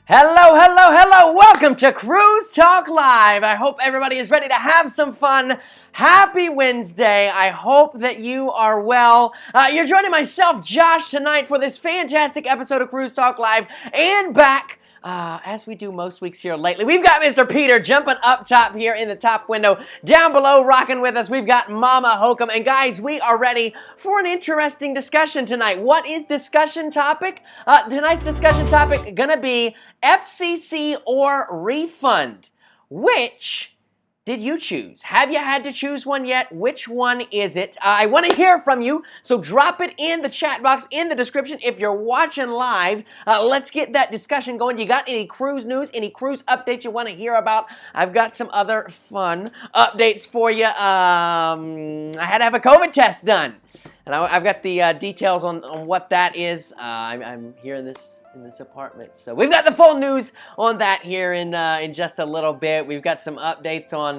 Hello, hello, hello. Welcome to Cruise Talk Live. I hope everybody is ready to have some fun. Happy Wednesday. I hope that you are well. You're joining myself, Josh, tonight for this fantastic episode of Cruise Talk Live and back. As we do most weeks here lately, we've got Mr. Peter jumping up top here in the top window. Down below, rocking with us, we've got Mama Hocum. And guys, we are ready for an interesting discussion tonight. What is discussion topic? Tonight's discussion topic gonna be FCC or refund. Which did you choose? Have you had to choose one yet? Which one is it? I want to hear from you, so drop it in the chat box in the description if you're watching live. Let's get that discussion going. You got any cruise news, any cruise updates you want to hear about? I've got some other fun updates for you. I had to have a COVID test done, and I've got the details on what that is. I'm here in this apartment, so we've got the full news on that here in just a little bit. We've got some updates on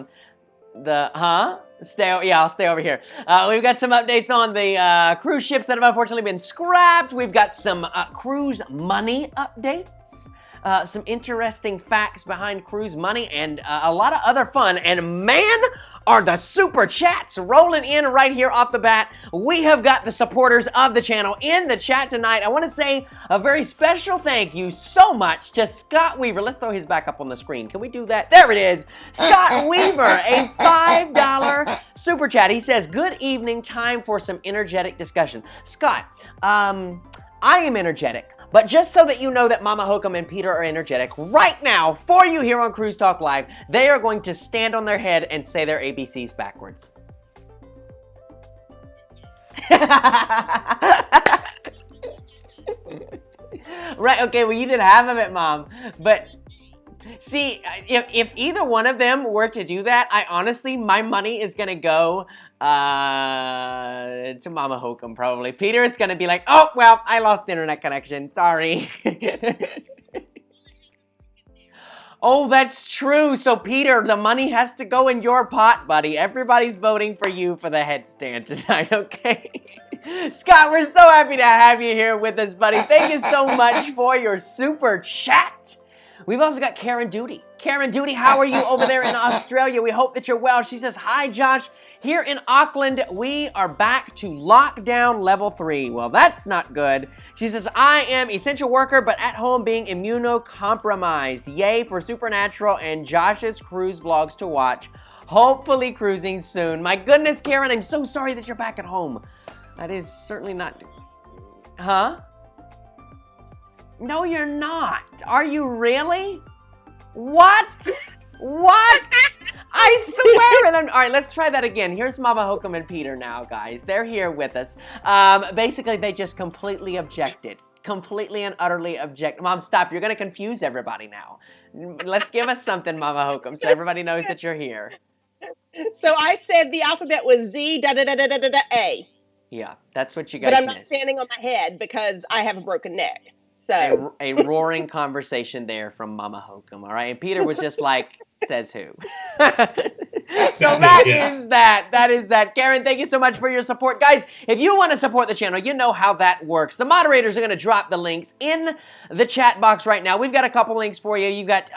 the I'll stay over here. We've got some updates on the cruise ships that have unfortunately been scrapped. We've got some cruise money updates. Some interesting facts behind cruise money and a lot of other fun. And man, are the super chats rolling in right here off the bat. We have got the supporters of the channel in the chat tonight. I want to say a very special thank you so much to Scott Weaver. Let's throw his back up on the screen. Can we do that? There it is. Scott Weaver, a $5 super chat. He says, good evening, time for some energetic discussion. Scott, I am energetic. But just so that you know that Mama Hocum and Peter are energetic, right now, for you here on Cruise Talk Live, they are going to stand on their head and say their ABCs backwards. Right, okay, well, you did half of it, Mom. But see, if either one of them were to do that, my money is going to go to Mama Hocum probably. Peter is going to be like, oh, well, I lost internet connection. Sorry. Oh, that's true. So, Peter, the money has to go in your pot, buddy. Everybody's voting for you for the headstand tonight, okay? Scott, we're so happy to have you here with us, buddy. Thank you so much for your super chat. We've also got Karen Duty. Karen Duty, how are you over there in Australia? We hope that you're well. She says, hi, Josh. Here in Auckland, we are back to lockdown level 3. Well, that's not good. She says, I am essential worker, but at home being immunocompromised. Yay for Supernatural and Josh's cruise vlogs to watch. Hopefully cruising soon. My goodness, Karen, I'm so sorry that you're back at home. That is certainly not... Huh? No, you're not. Are you really? What? What? I swear. And all right, let's try that again. Here's Mama Hocum and Peter now, guys. They're here with us. Basically, they just completely objected. Completely and utterly object. Mom, stop. You're going to confuse everybody now. Let's give us something, Mama Hocum, so everybody knows that you're here. So I said the alphabet was Z, A. Yeah, that's what you guys missed. But I'm not standing on my head because I have a broken neck. So a roaring conversation there from Mama Hocum, all right? And Peter was just like, says who? So that is that. That is that. Karen, thank you so much for your support. Guys, if you want to support the channel, you know how that works. The moderators are going to drop the links in the chat box right now. We've got a couple links for you. You've got,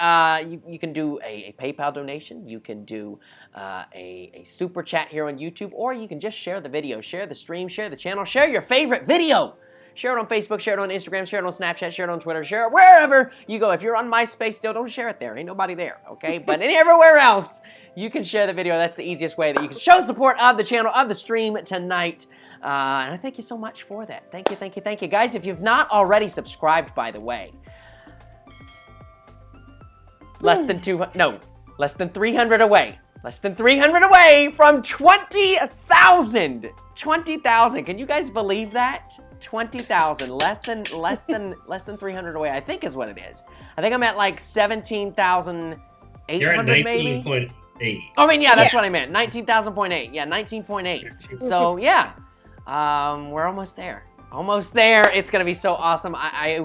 you can do a PayPal donation. You can do a super chat here on YouTube, or you can just share the video, share the stream, share the channel, share your favorite video. Share it on Facebook, share it on Instagram, share it on Snapchat, share it on Twitter, share it wherever you go. If you're on MySpace still, don't share it there. Ain't nobody there, okay? But everywhere else, you can share the video. That's the easiest way that you can show support of the channel, of the stream tonight. And I thank you so much for that. Thank you, thank you, thank you. Guys, if you've not already subscribed, by the way, less than 300 away. Less than 300 away from 20,000. 20,000. Can you guys believe that? 20,000. Less than 300 away, I think is what it is. I think I'm at like 17,800 You're at maybe. 19.8. I mean, yeah, that's what I meant. 19,000.8. Yeah, 19.8. So, yeah. We're almost there. Almost there. It's gonna be so awesome. I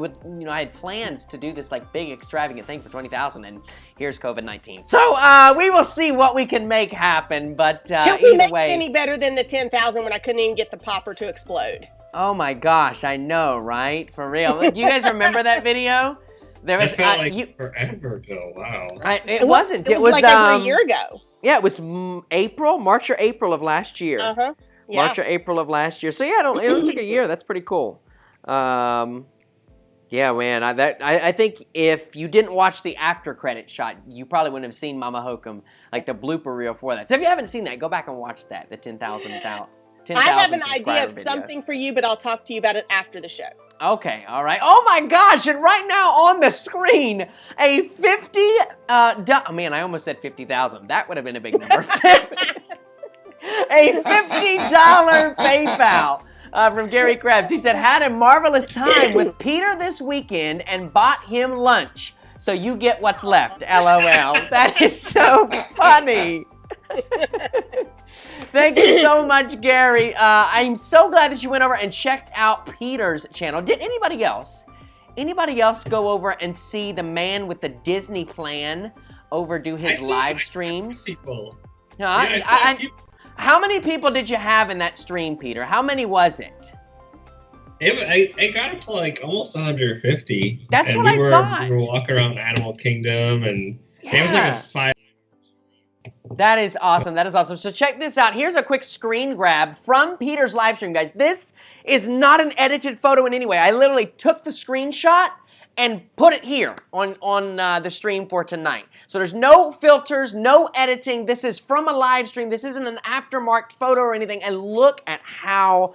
had plans to do this like big extravagant thing for 20,000, and here's COVID-19. So we will see what we can make happen. But can we either make way, it any better than the 10,000 when I couldn't even get the popper to explode? oh my gosh, I know, right? For real. Do you guys remember that video? There was It felt like forever ago. Wow. it wasn't. It was like over a year ago. Yeah, it was March or April of last year. Yeah. March or April of last year. So yeah, it only took a year. That's pretty cool. Yeah, man. I think if you didn't watch the after credit shot, you probably wouldn't have seen Mama Hocum, like the blooper reel for that. So if you haven't seen that, go back and watch that. The 10,000 I have an idea of video. something for you, but I'll talk to you about it after the show. Okay, all right. Oh my gosh, and right now on the screen, a man, I almost said 50,000. That would have been a big number. A $50 PayPal from Gary Krebs. He said, had a marvelous time with Peter this weekend and bought him lunch. So you get what's left, LOL. That is so funny. Thank you so much, Gary. I'm so glad that you went over and checked out Peter's channel. Did anybody else go over and see the man with the Disney plan overdo his live streams? People. How many people did you have in that stream, Peter? How many was it? It got up to like almost 150. That's and what I thought. We were walking around Animal Kingdom, and it was like a 5. That is awesome. That is awesome. So check this out. Here's a quick screen grab from Peter's live stream, guys. This is not an edited photo in any way. I literally took the screenshot and put it here on the stream for tonight. So there's no filters, no editing. This is from a live stream. This isn't an aftermarked photo or anything. And look at how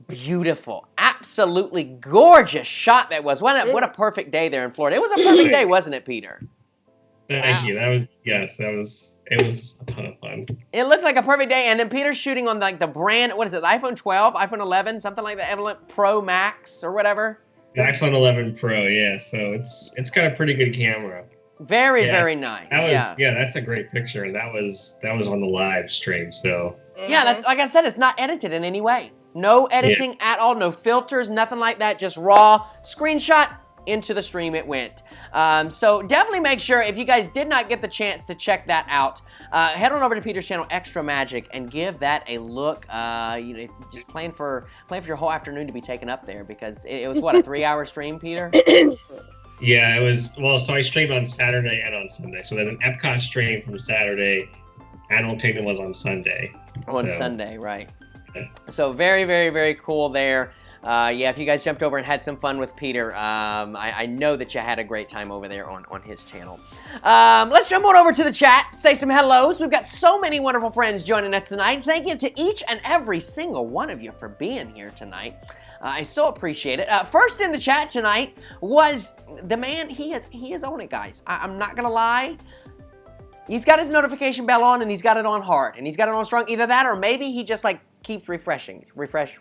beautiful, absolutely gorgeous shot that was. What a perfect day there in Florida. It was a perfect day, wasn't it, Peter? Thank you. It was a ton of fun. It looked like a perfect day, and then Peter's shooting on like the brand, what is it, the iPhone 12, iPhone 11, something like that, Pro Max or whatever. The iPhone 11 Pro, yeah. So it's got a pretty good camera. Very nice. That's a great picture. That was on the live stream. So yeah, that's like I said, it's not edited in any way. No editing at all, no filters, nothing like that. Just raw screenshot. Into the stream it went. So definitely make sure, if you guys did not get the chance to check that out, head on over to Peter's channel, Extra Magic, and give that a look. Just plan for your whole afternoon to be taken up there, because it was what, a 3-hour stream, Peter? Yeah, it was. Well, so I streamed on Saturday and on Sunday. So there's an Epcot stream from Saturday. Animal Kingdom was on Sunday. Sunday, right? Yeah. So very cool there. Yeah, if you guys jumped over and had some fun with Peter, I know that you had a great time over there on his channel. Let's jump on over to the chat, say some hellos. We've got so many wonderful friends joining us tonight. Thank you to each and every single one of you for being here tonight. I so appreciate it. First in the chat tonight was the man. He is on it, guys. I'm not going to lie. He's got his notification bell on, and he's got it on hard, and he's got it on strong. Either that, or maybe he just like keeps refreshing. Refresh.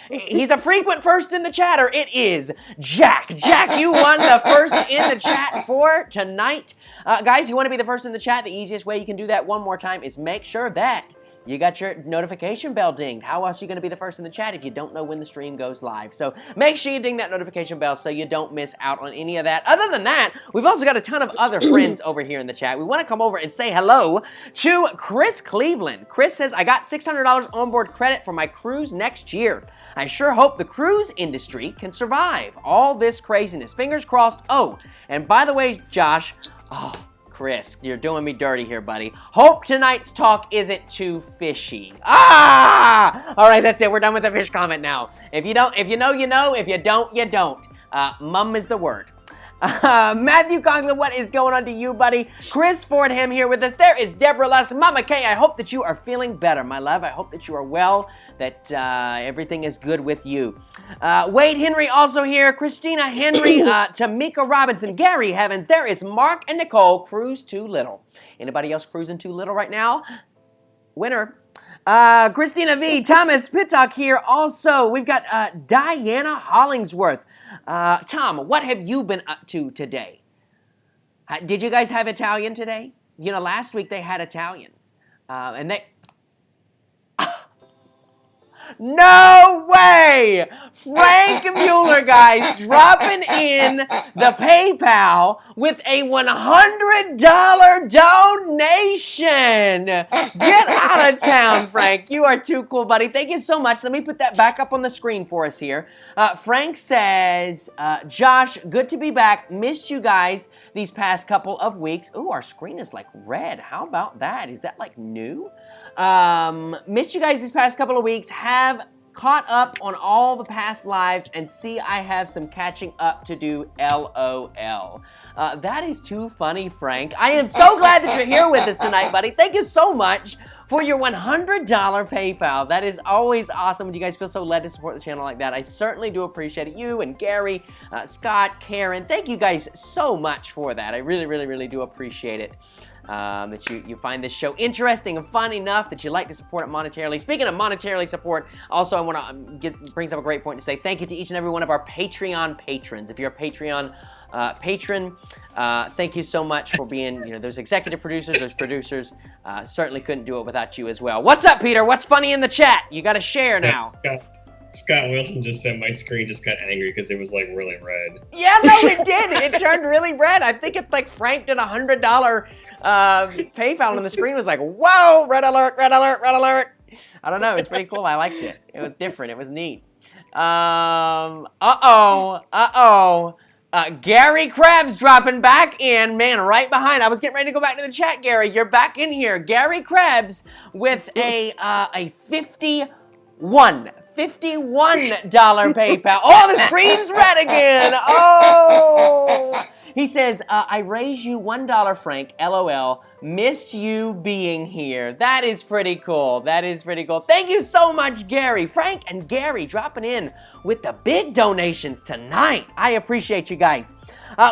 He's a frequent first in the chatter. It is Jack. Jack, you won the first in the chat for tonight. Guys, you want to be the first in the chat? The easiest way you can do that one more time is make sure that you got your notification bell dinged. How else are you going to be the first in the chat if you don't know when the stream goes live? So make sure you ding that notification bell so you don't miss out on any of that. Other than that, we've also got a ton of other friends over here in the chat. We want to come over and say hello to Chris Cleveland. Chris says, I got $600 onboard credit for my cruise next year. I sure hope the cruise industry can survive all this craziness. Fingers crossed. Oh, and by the way, Josh, Chris, you're doing me dirty here, buddy. Hope tonight's talk isn't too fishy. All right, that's it. We're done with the fish comment now. If you know, you know. If you don't, you don't. Mum is the word. Matthew Conklin, what is going on to you, buddy? Chris Fordham here with us. There is Deborah Luss. Mama Kay, I hope that you are feeling better, my love. I hope that you are well, that everything is good with you. Wade Henry also here. Christina Henry, Tamika Robinson, Gary Heavens. There is Mark and Nicole. Cruise too little. Anybody else cruising too little right now? Winner. Christina V, Thomas Pittock here. Also, we've got Diana Hollingsworth. Tom, what have you been up to today? Did you guys have Italian today? You know, last week they had Italian. And they... No way! Frank Mueller, guys, dropping in the PayPal with a $100 donation. Get out of town, Frank. You are too cool, buddy. Thank you so much. Let me put that back up on the screen for us here. Frank says, Josh, good to be back. Missed you guys these past couple of weeks. Ooh, our screen is like red. How about that? Is that like new? Missed you guys these past couple of weeks. Have caught up on all the past lives and see I have some catching up to do. LOL. That is too funny, Frank. I am so glad that you're here with us tonight, buddy. Thank you so much for your $100 PayPal. That is always awesome when you guys feel so led to support the channel like that. I certainly do appreciate it. You and Gary, Scott, Karen, thank you guys so much for that. I really, really, really do appreciate it. That you find this show interesting and fun enough that you like to support it monetarily. Speaking of monetarily support, also I want to brings up a great point to say thank you to each and every one of our Patreon patrons. If you're a Patreon patron, thank you so much for being, those executive producers, those producers. Certainly couldn't do it without you as well. What's up, Peter? What's funny in the chat? You got to share now. Scott Wilson just said my screen just got angry because it was like really red. Yeah, no, it did. It turned really red. I think it's like Frank did $100 PayPal and the screen was like, whoa, red alert, red alert, red alert. I don't know. It was pretty cool. I liked it. It was different. It was neat. Gary Krebs dropping back in, man, right behind. I was getting ready to go back to the chat, Gary. You're back in here. Gary Krebs with a $51 PayPal. Oh, the screen's red again. Oh. He says, I raise you $1, Frank. LOL. Missed you being here. That is pretty cool. That is pretty cool. Thank you so much, Gary. Frank and Gary dropping in with the big donations tonight. I appreciate you guys.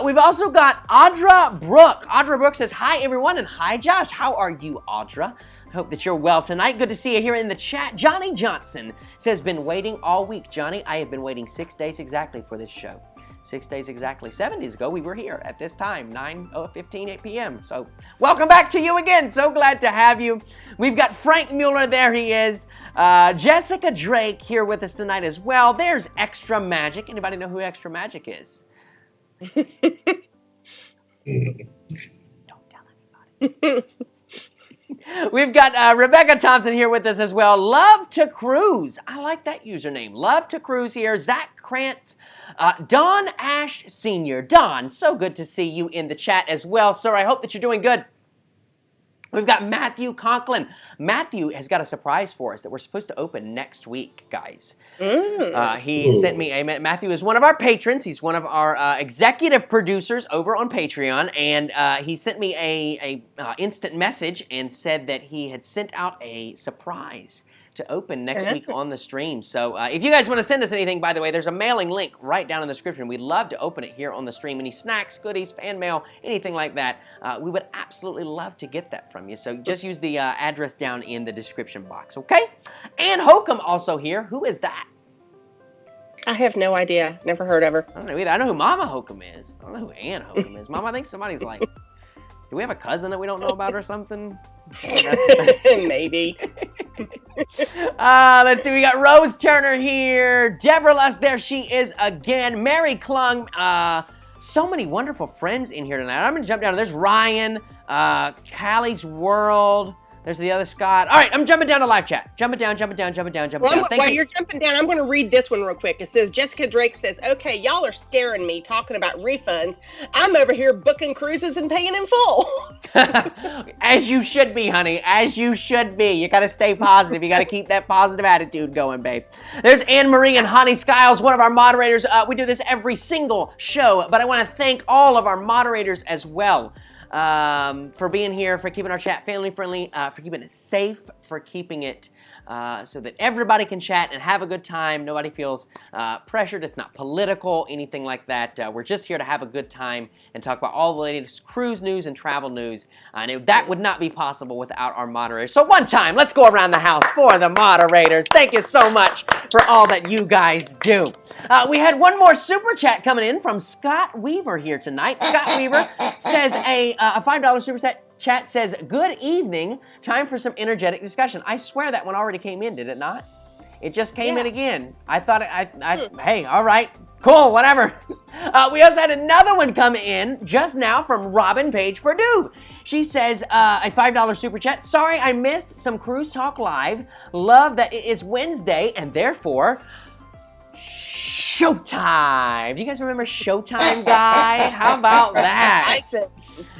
We've also got Audra Brooke. Audra Brooke says, hi, everyone, and hi, Josh. How are you, Audra? I hope that you're well tonight. Good to see you here in the chat. Johnny Johnson says, been waiting all week. Johnny, I have been waiting 6 days exactly for this show. 6 days exactly. 7 days ago, we were here at this time, 9:15, 8 p.m. So welcome back to you again. So glad to have you. We've got Frank Mueller. There he is. Jessica Drake here with us tonight as well. There's Extra Magic. Anybody know who Extra Magic is? Don't tell anybody. We've got Rebecca Thompson here with us as well. Love to Cruise. I like that username. Love to Cruise here. Zach Krantz. Don Ash Sr. Don, so good to see you in the chat as well, sir. I hope that you're doing good. We've got Matthew Conklin. Matthew has got a surprise for us that we're supposed to open next week, guys. He sent me a... Matthew is one of our patrons. He's one of our executive producers over on Patreon, and he sent me a instant message and said that he had sent out a surprise to open next week on the stream. So if you guys want to send us anything, by the way, there's a mailing link right down in the description. We'd love to open it here on the stream. Any snacks, goodies, fan mail, anything like that, we would absolutely love to get that from you. So just use the address down in the description box, okay? And Hocum also here. Who is that? I have no idea. Never heard of her. I don't know either. I know who Mama Hocum is. I don't know who Ann Hocum is. Mama, I think somebody's like, do we have a cousin that we don't know about or something? Maybe. Let's see. We got Rose Turner here. Deborah Luss, there she is again. Mary Klung. So many wonderful friends in here tonight. I'm going to jump down. There's Ryan. Callie's World. There's the other Scott. All right, I'm jumping down to live chat. Jumping down. While you're jumping down, I'm going to read this one real quick. It says, Jessica Drake says, okay, y'all are scaring me talking about refunds. I'm over here booking cruises and paying in full. As you should be, honey. As you should be. You got to stay positive. You got to keep that positive attitude going, babe. There's Anne-Marie and Honey Skiles, one of our moderators. We do this every single show, but I want to thank all of our moderators as well. For being here, for keeping our chat family-friendly, for keeping it safe, for keeping it so that everybody can chat and have a good time. Nobody feels pressured. It's not political, anything like that. We're just here to have a good time and talk about all the latest cruise news and travel news. And that would not be possible without our moderators. So one time, let's go around the house for the moderators. Thank you so much for all that you guys do. We had one more super chat coming in from Scott Weaver here tonight. Scott Weaver says a $5 super chat says, good evening, time for some energetic discussion. I swear that one already came in, did it not? It just came in again. I thought, hey, all right, cool, whatever. We also had another one come in just now from Robin Page Purdue. She says, a $5 super chat, sorry I missed some Cruise Talk Live. Love that it is Wednesday and therefore, Showtime. Do you guys remember Showtime, guy? How about that?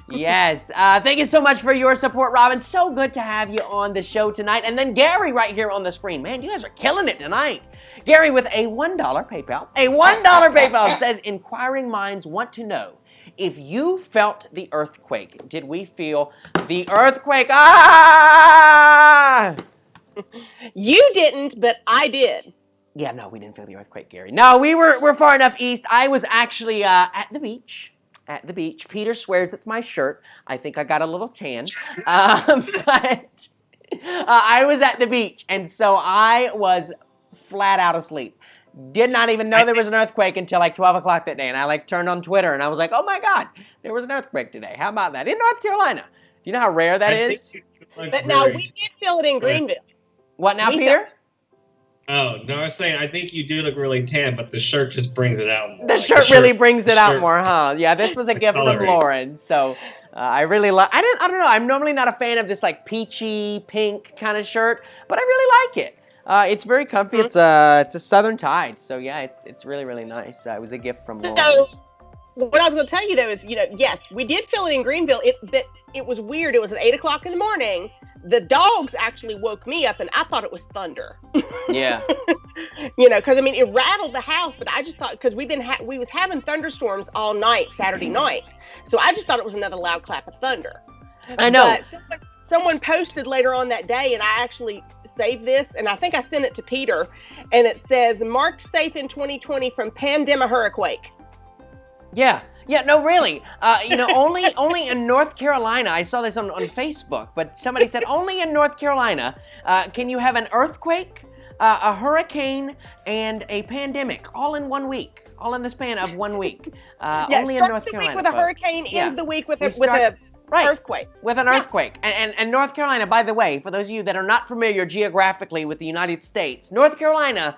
Yes. Thank you so much for your support, Robin. So good to have you on the show tonight. And then Gary right here on the screen. Man, you guys are killing it tonight. Gary with a $1 PayPal. A $1 PayPal says, inquiring minds want to know if you felt the earthquake. Did we feel the earthquake? Ah! You didn't, but I did. Yeah, no, we didn't feel the earthquake, Gary. No, we're far enough east. I was actually at the beach. At the beach. Peter swears it's my shirt. I think I got a little tan. But I was at the beach, and so I was flat out asleep. Did not even know there was an earthquake until like 12 o'clock that day, and I turned on Twitter, and I was like, oh my God, there was an earthquake today. How about that? In North Carolina. Do you know how rare that is? But now, we did feel it in Greenville. What now, Peter? Oh, no, I was saying, I think you do look really tan, but the shirt just brings it out more. The shirt really brings it out more, huh? Yeah, this was a gift from Lauren, so I really love. I don't know. I'm normally not a fan of this like peachy pink kind of shirt, but I really like it. It's very comfy. It's a Southern Tide, so yeah, it's really really nice. It was a gift from Lauren. So, what I was going to tell you though is, yes, we did feel it in Greenville. It was weird. It was at 8 o'clock in the morning. The dogs actually woke me up, and I thought it was thunder. Yeah. Because I mean, it rattled the house, but I just thought, because we was having thunderstorms all night Saturday night, so I just thought it was another loud clap of thunder. I know. But someone posted later on that day, and I actually saved this, and I think I sent it to Peter, and it says, "Marked safe in 2020 from pandemic hurricane." Yeah. Yeah, no, really. Only in North Carolina. I saw this on Facebook, but somebody said only in North Carolina can you have an earthquake, a hurricane, and a pandemic all in 1 week, all in the span of 1 week. Only in North Carolina. With a hurricane, ends the week with a earthquake. With an earthquake. And North Carolina, by the way, for those of you that are not familiar geographically with the United States, North Carolina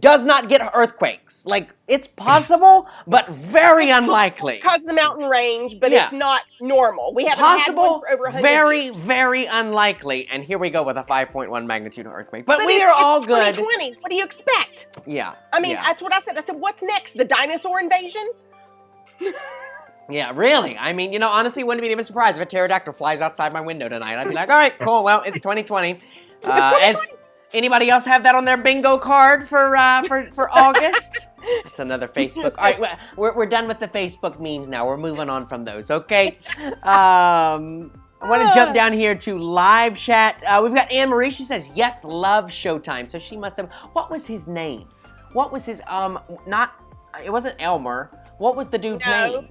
does not get earthquakes. Like, it's possible, but very unlikely. Because of the mountain range, but it's not normal. We haven't possible, had one for over 100 very, years. very unlikely. And here we go with a 5.1 magnitude earthquake. But we are all good. 2020. What do you expect? Yeah. I mean, that's what I said. I said, what's next? The dinosaur invasion? Yeah, really. I mean, honestly, wouldn't be even surprised if a pterodactyl flies outside my window tonight. I'd be like, all right, cool. Well, it's 2020. Anybody else have that on their bingo card for August? It's another Facebook. All right, we're done with the Facebook memes now. We're moving on from those, okay? I want to jump down here to live chat. We've got Anne-Marie. She says, yes, love Showtime. So she must have, what was his name? What was his, it wasn't Elmer. What was the dude's name?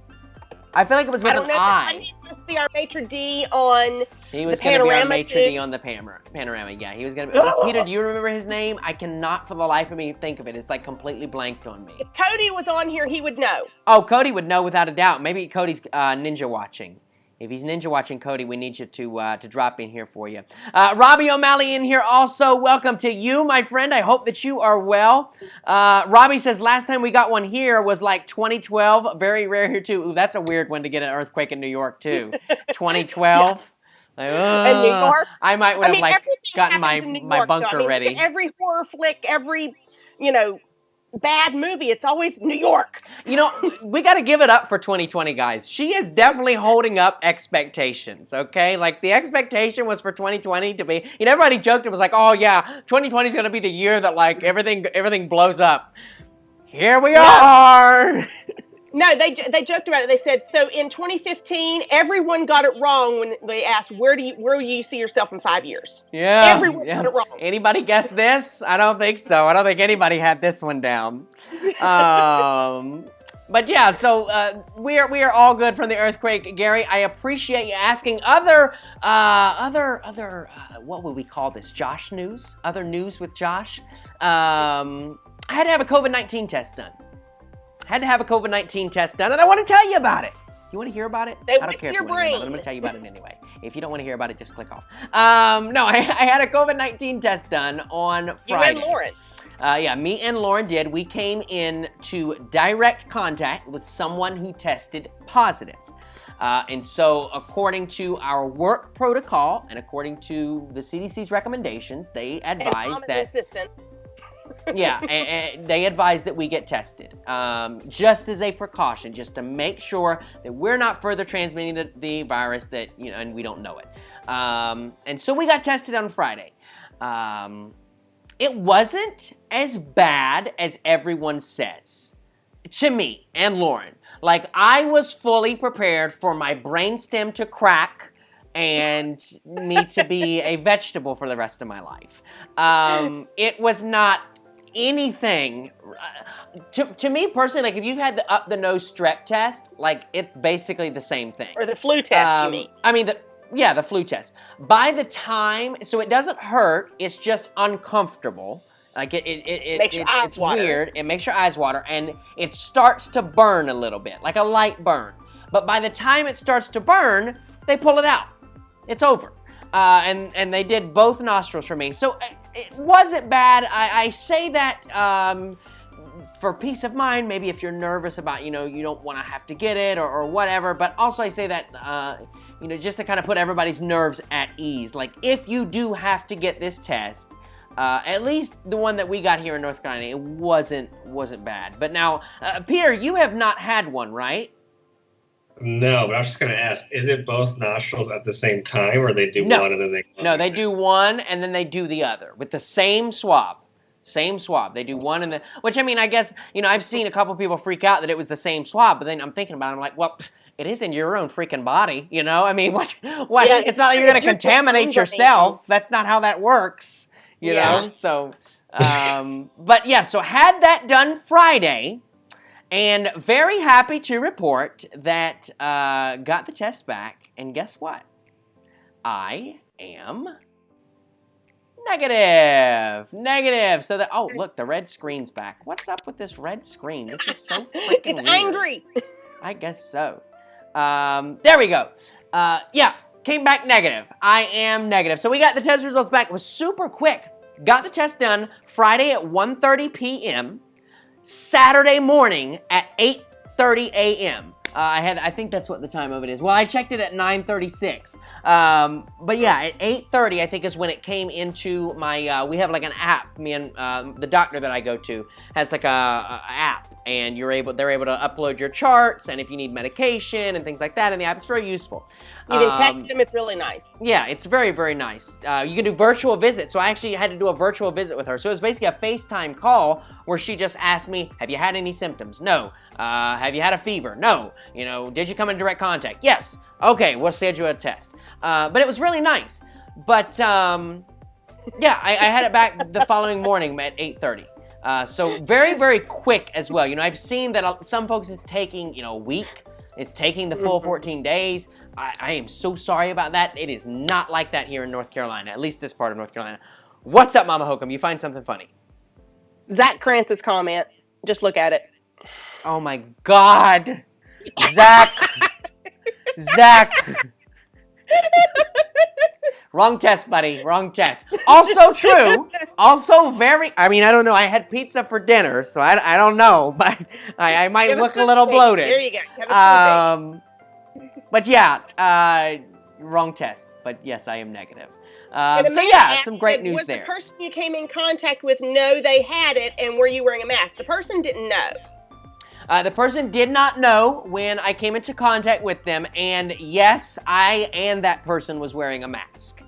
I feel like it was with an I. I need to see our maitre d' on He was going to be our maitre d' on the panorama. Yeah, he was going to be. Peter, do you remember his name? I cannot for the life of me think of it. It's like completely blanked on me. If Cody was on here, he would know. Oh, Cody would know without a doubt. Maybe Cody's ninja watching. If he's ninja watching Cody, we need you to drop in here for you. Robbie O'Malley in here also. Welcome to you, my friend. I hope that you are well. Robbie says last time we got one here was like 2012. Very rare here too. Ooh, that's a weird one to get an earthquake in New York too. 2012. Yeah. In New York. I might would have gotten my bunker ready. Every horror flick, every bad movie, it's always New York. We got to give it up for 2020, guys. She is definitely holding up expectations, okay? Like, the expectation was for 2020 to be, everybody joked, it was like, oh yeah, 2020 is going to be the year that, like, everything blows up. Here we are! No, they joked about it. They said, so in 2015, everyone got it wrong when they asked, where do you see yourself in 5 years? Yeah. Everyone got it wrong. Anybody guess this? I don't think so. I don't think anybody had this one down. But yeah, so we are all good from the earthquake, Gary. I appreciate you asking. Other what would we call this? Josh news? Other news with Josh? I had to have a COVID-19 test done. And I want to tell you about it. You want to hear about it? I don't care if you want to hear about it. I'm going to tell you about it anyway. If you don't want to hear about it, just click off. No, I had a COVID-19 test done on Friday. You and Lauren. Yeah, me and Lauren did. We came in to direct contact with someone who tested positive. And so according to our work protocol and according to the CDC's recommendations, they advise that... Yeah, and they advise that we get tested, just as a precaution, just to make sure that we're not further transmitting the virus that, and we don't know it. And so we got tested on Friday. It wasn't as bad as everyone says, to me and Lauren. Like, I was fully prepared for my brainstem to crack and me to be a vegetable for the rest of my life. It was not anything to me personally. Like, if you've had the up the nose strep test, like, it's basically the same thing. Or the flu test, you mean? I mean, the flu test. By the time, so it doesn't hurt, it's just uncomfortable. Like, it's weird. It makes your eyes water, and it starts to burn a little bit, like a light burn. But by the time it starts to burn, they pull it out. It's over. And they did both nostrils for me. So it wasn't bad. I say that for peace of mind, maybe if you're nervous about, you don't want to have to get it or whatever. But also I say that, just to kind of put everybody's nerves at ease. Like, if you do have to get this test, at least the one that we got here in North Carolina, it wasn't bad. But now, Peter, you have not had one, right? No, but I was just going to ask, is it both nostrils at the same time, or they do one and then they... No, they do one and then they do the other with the same swab. Same swab. They do one and then... Which, I mean, I guess, I've seen a couple people freak out that it was the same swab, but then I'm thinking about it, I'm like, well, it is in your own freaking body, I mean, what? Yeah, it's not like you're going to contaminate yourself. That's not how that works, you know? So, but yeah, so had that done Friday... And very happy to report that got the test back, and guess what? I am negative. So that, oh, look, the red screen's back. What's up with this red screen? This is so freaking weird. It's angry. I guess so. There we go. Yeah, came back negative. I am negative. So we got the test results back. It was super quick. Got the test done Friday at 1:30 p.m., Saturday morning at 8:30 a.m. I think that's what the time of it is. Well, I checked it at 9:36. But yeah, at 8:30, I think is when it came into my, we have like an app. Me and the doctor that I go to has like a app, and they're able to upload your charts, and if you need medication and things like that in the app, it's very useful. You can text them, it's really nice. Yeah, it's very, very nice. You can do virtual visits, so I actually had to do a virtual visit with her. So it was basically a FaceTime call where she just asked me, have you had any symptoms? No. Have you had a fever? No. Did you come in direct contact? Yes. Okay, we'll schedule a test. But it was really nice. But, yeah, I had it back the following morning at 8:30. So very, very quick as well. I've seen that some folks it's taking, a week. It's taking the full 14 days. I am so sorry about that. It is not like that here in North Carolina, at least this part of North Carolina. What's up, Mama Hocum? You find something funny? Zach Krantz's comment. Just look at it. Oh my God. Zach. Wrong test, buddy. Wrong test. Also true. Also very, I mean, I don't know. I had pizza for dinner, so I don't know, but I might look a little bloated. There you go. But yeah, wrong test. But yes, I am negative. So yeah, some great news there. Was the person you came in contact with know they had it, and were you wearing a mask? The person didn't know. The person did not know when I came into contact with them, and yes, I and that person was wearing a mask.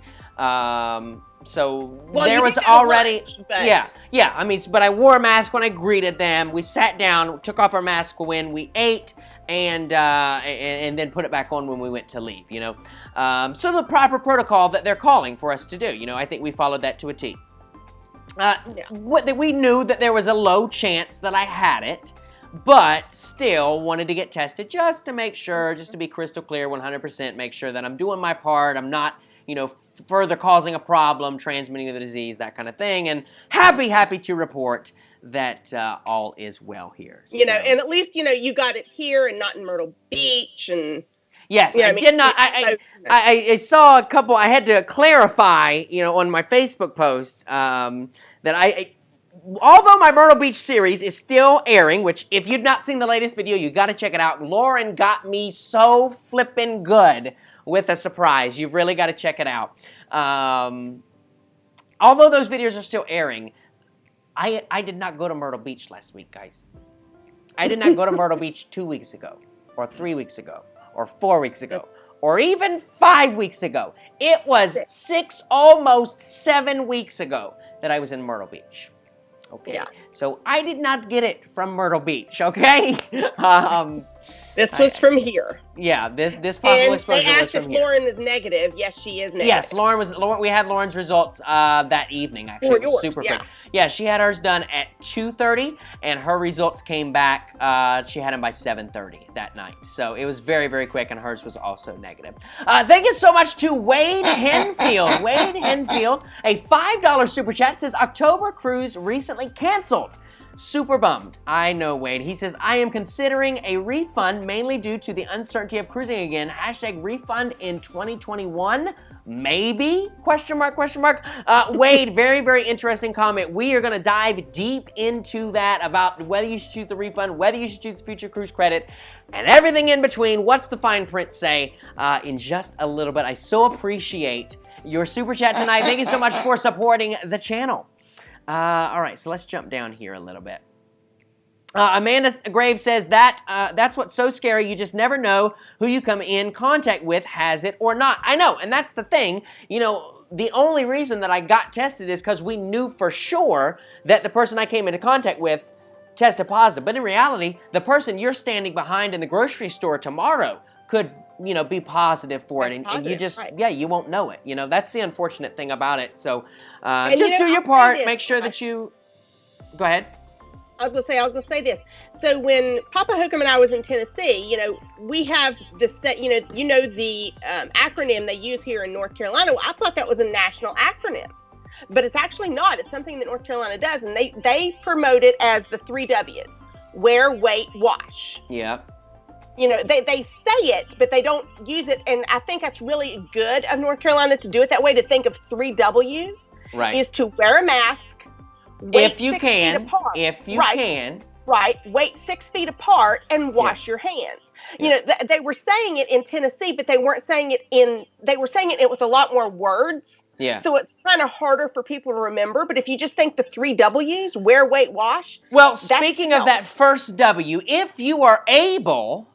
So there was already, yeah. I mean, but I wore a mask when I greeted them. We sat down, took off our mask when we ate, and then put it back on when we went to leave. You know, so the proper protocol that they're calling for us to do. You know, I think we followed that to a T. We knew that there was a low chance that I had it, but still wanted to get tested just to make sure, just to be crystal clear, 100%, make sure that I'm doing my part. I'm not, you know, further causing a problem, transmitting the disease, that kind of thing. And happy to report that all is well here. You know, and at least, you know, you got it here and not in Myrtle Beach. And yes, I did not. I saw a couple. I had to clarify, you know, on my Facebook post that although my Myrtle Beach series is still airing, which if you've not seen the latest video, you got to check it out. Lauren got me so flippin' good with a surprise. You've really got to check it out. Although those videos are still airing, I did not go to Myrtle Beach last week, guys. I did not go to Myrtle Beach 2 weeks ago, or 3 weeks ago, or 4 weeks ago, or even 5 weeks ago. It was 6, almost 7 weeks ago that I was in Myrtle Beach. Okay, yeah. So I did not get it from Myrtle Beach, okay? This was from here. Yeah, this possible exposure was from here. Lauren is negative. Yes, she is negative. Yes, we had Lauren's results that evening, actually. It was super quick. Yeah, she had hers done at 2:30, and her results came back, she had them by 7:30 that night. So it was very, very quick, and hers was also negative. Thank you so much to Wade Henfield. Wade Henfield, a $5 super chat, says, October cruise recently canceled. Super bummed. I know, Wade. He says, I am considering a refund mainly due to the uncertainty of cruising again. Hashtag refund in 2021. Maybe? Question mark, question mark. Wade, very, very interesting comment. We are going to dive deep into that about whether you should choose the refund, whether you should choose the future cruise credit, and everything in between. What's the fine print say in just a little bit. I so appreciate your super chat tonight. Thank you so much for supporting the channel. All right, so let's jump down here a little bit. Amanda Graves says that's what's so scary. You just never know who you come in contact with has it or not. I know, and that's the thing. You know, the only reason that I got tested is because we knew for sure that the person I came into contact with tested positive. But in reality, the person you're standing behind in the grocery store tomorrow could, you know, be positive for it, and you just, yeah, you won't know it. You know, that's the unfortunate thing about it. So just do your part. Make sure that you, go ahead. I was gonna say this. So when Papa Hocum and I was in Tennessee, you know, we have this, you know the acronym they use here in North Carolina. I thought that was a national acronym, but it's actually not. It's something that North Carolina does, and they promote it as the 3 W's: wear, wait, wash. Yeah. You know, they say it, but they don't use it. And I think that's really good of North Carolina to do it that way, to think of 3 W's. Right. Is to wear a mask, wait if you 6 can, feet apart. If you can. Right. Wait 6 feet apart and wash your hands. You know, they were saying it in Tennessee, but they weren't saying it they were saying it with a lot more words. Yeah. So it's kind of harder for people to remember. But if you just think the 3 W's, wear, wait, wash. Well, speaking of that first W, if you are able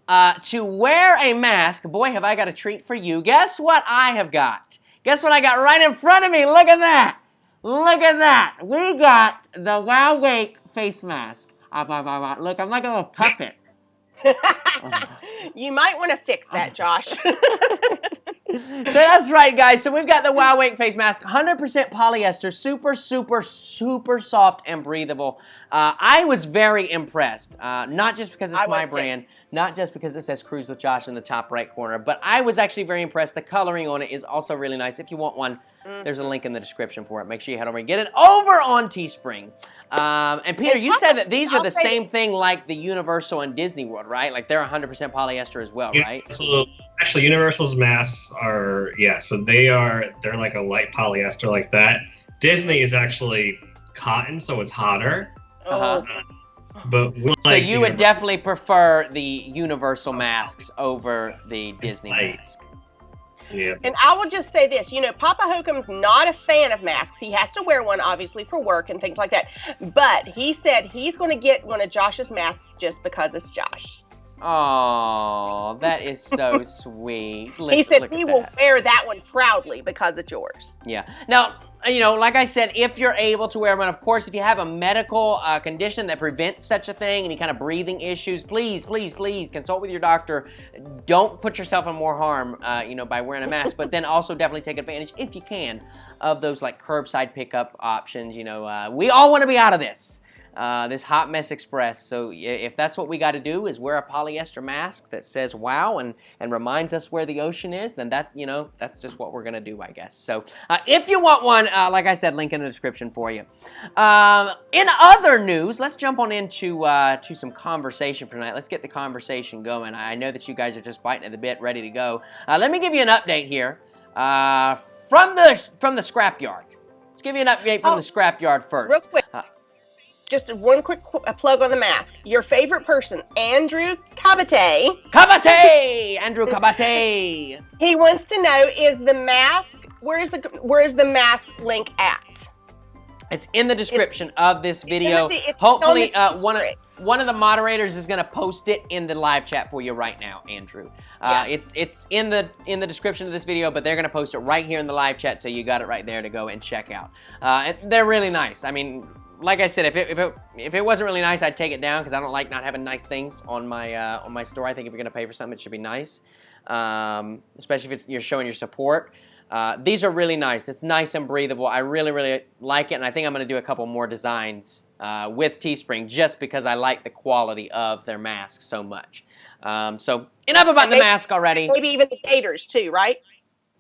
to wear a mask, boy, have I got a treat for you. Guess what I have got? Guess what I got right in front of me? Look at that. Look at that. We got the Wow Wake face mask. Look, I'm like a little puppet. You might want to fix that, Josh. So that's right, guys. So we've got the Wow Wake face mask, 100% polyester, super, super, super soft and breathable. I was very impressed, not just because it's my brand, not just because it says Cruise with Josh in the top right corner, but I was actually very impressed. The coloring on it is also really nice. If you want one, there's a link in the description for it. Make sure you head over and get it over on Teespring. And Peter, you said that these are the same thing like the Universal and Disney World, right? Like they're 100% polyester as well, right? So actually, Universal's masks are, so they're like a light polyester like that. Disney is actually cotton, so it's hotter. But so you would definitely prefer the Universal masks over the Disney mask. Yeah. And I will just say this, Papa Hocum's not a fan of masks. He has to wear one, obviously, for work and things like that. But he said he's going to get one of Josh's masks just because it's Josh. Oh, that is so sweet. He said he will wear that one proudly because it's yours. Yeah. Now, like I said, if you're able to wear one, of course, if you have a medical condition that prevents such a thing, any kind of breathing issues, please, please, please consult with your doctor. Don't put yourself in more harm, by wearing a mask. But then also definitely take advantage, if you can, of those like curbside pickup options. We all want to be out of this hot mess express. So if that's what we got to do is wear a polyester mask that says wow and reminds us where the ocean is, then that's just what we're going to do, I guess. So if you want one, like I said, link in the description for you. In other news, let's jump on into to some conversation for tonight. Let's get the conversation going. I know that you guys are just biting at the bit, ready to go. Let me give you an update here from the scrapyard. Let's give you an update from the scrapyard first. Real quick. Just one quick plug on the mask. Your favorite person, Andrew Cabate. Andrew Cabate. He wants to know, is the mask, where is the mask link at? It's in the description of this video. Hopefully, one of the moderators is going to post it in the live chat for you right now, Andrew. It's in the description of this video, but they're going to post it right here in the live chat, so you got it right there to go and check out. They're really nice. I mean, like I said, if it wasn't really nice, I'd take it down because I don't like not having nice things on my store. I think if you're gonna pay for something, it should be nice, especially if you're showing your support. These are really nice. It's nice and breathable. I really, really like it, and I think I'm gonna do a couple more designs with Teespring just because I like the quality of their masks so much. So enough about the mask already. Maybe even the gaiters too, right?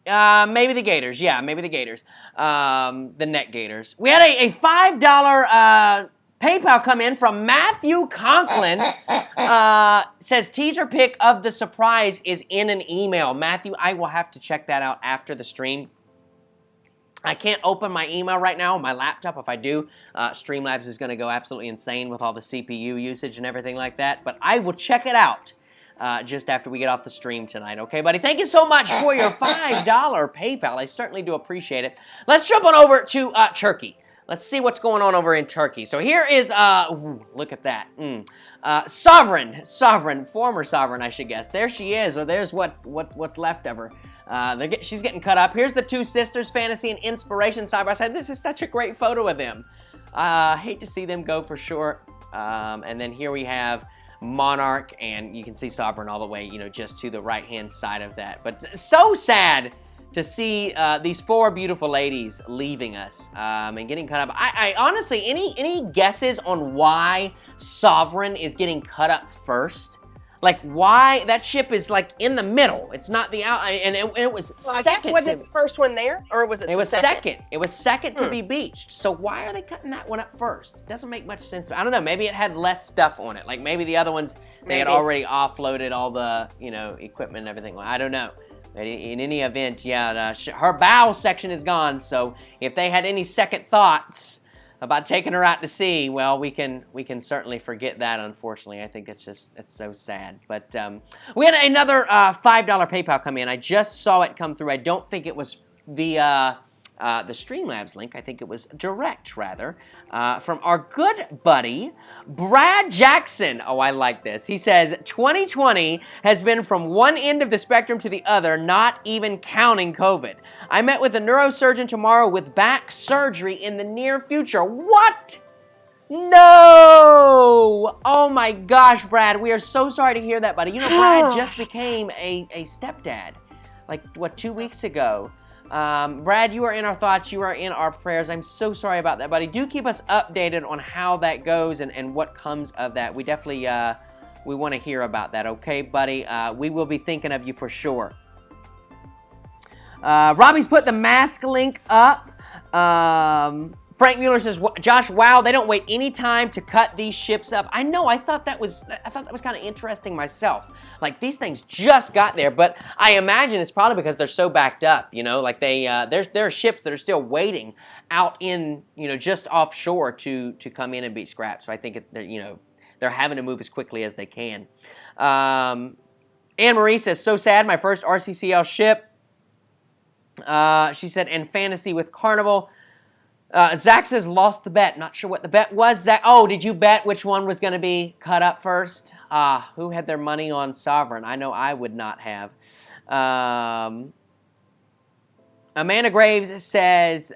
Maybe the Gators. Yeah, maybe the Gators. The neck Gators. We had a $5 PayPal come in from Matthew Conklin. Says teaser pic of the surprise is in an email. Matthew, I will have to check that out after the stream. I can't open my email right now on my laptop. If I do, Streamlabs is going to go absolutely insane with all the CPU usage and everything like that. But I will check it out. Just after we get off the stream tonight. Okay, buddy? Thank you so much for your $5 PayPal. I certainly do appreciate it. Let's jump on over to Turkey. Let's see what's going on over in Turkey. So here is, look at that. Sovereign, former Sovereign, I should guess. There she is, or there's what's left of her. She's getting cut up. Here's the two sisters, fantasy and inspiration, side by side. This is such a great photo of them. Hate to see them go for sure. And then here we have Monarch, and you can see Sovereign all the way, just to the right-hand side of that. But so sad to see these four beautiful ladies leaving us and getting cut up. I honestly, any guesses on why Sovereign is getting cut up first? Like, why that ship is like in the middle? It's not the out, and it was second. Was it the first one there, or was it? It was second. It was second to be beached. So why are they cutting that one up first? It doesn't make much sense. I don't know. Maybe it had less stuff on it. Like maybe the other ones they had already offloaded all the equipment and everything. I don't know. But in any event, her bow section is gone. So if they had any second thoughts about taking her out to sea, well, we can certainly forget that, unfortunately. I think it's so sad. But we had another $5 PayPal come in. I just saw it come through. I don't think it was the Streamlabs link. I think it was direct, rather, from our good buddy, Brad Jackson. Oh, I like this. He says, 2020 has been from one end of the spectrum to the other, not even counting COVID. I met with a neurosurgeon tomorrow with back surgery in the near future. What? No! Oh my gosh, Brad, we are so sorry to hear that, buddy. Brad just became a stepdad, like, 2 weeks ago. Brad, you are in our thoughts. You are in our prayers. I'm so sorry about that, buddy. Do keep us updated on how that goes and what comes of that. We definitely, we want to hear about that, okay, buddy? We will be thinking of you for sure. Robbie's put the mask link up. Frank Mueller says, Josh, wow, they don't wait any time to cut these ships up. I know, I thought that was kind of interesting myself. Like, these things just got there, but I imagine it's probably because they're so backed up, you know, like there are ships that are still waiting out in, you know, just offshore to come in and be scrapped. So I think, they're having to move as quickly as they can. Anne Marie says, so sad, my first RCCL ship. She said, and fantasy with Carnival. Zach says, lost the bet. Not sure what the bet was. Zach, oh, did you bet which one was going to be cut up first? Who had their money on Sovereign? I know I would not have. Amanda Graves says,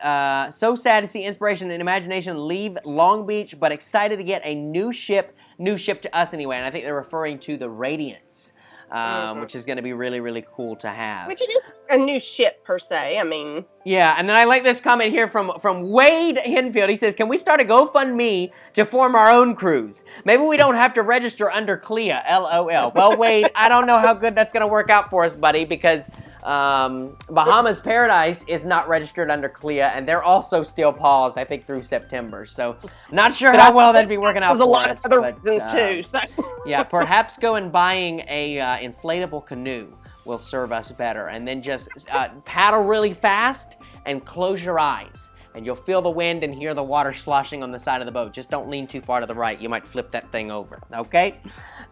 so sad to see Inspiration and Imagination leave Long Beach, but excited to get a new ship to us anyway. And I think they're referring to the Radiance, which is going to be really, really cool to have. Which is a new ship, per se. I mean... Yeah, and then I like this comment here from Wade Henfield. He says, can we start a GoFundMe to form our own cruise? Maybe we don't have to register under CLIA, LOL. Well, Wade, I don't know how good that's going to work out for us, buddy, because Bahamas Paradise is not registered under CLIA, and they're also still paused, I think, through September. So, not sure how well that'd be working out for us. There's a lot of other reasons, too. So. Yeah, perhaps go and buying a inflatable canoe will serve us better. And then just paddle really fast and close your eyes. And you'll feel the wind and hear the water sloshing on the side of the boat. Just don't lean too far to the right. You might flip that thing over, okay?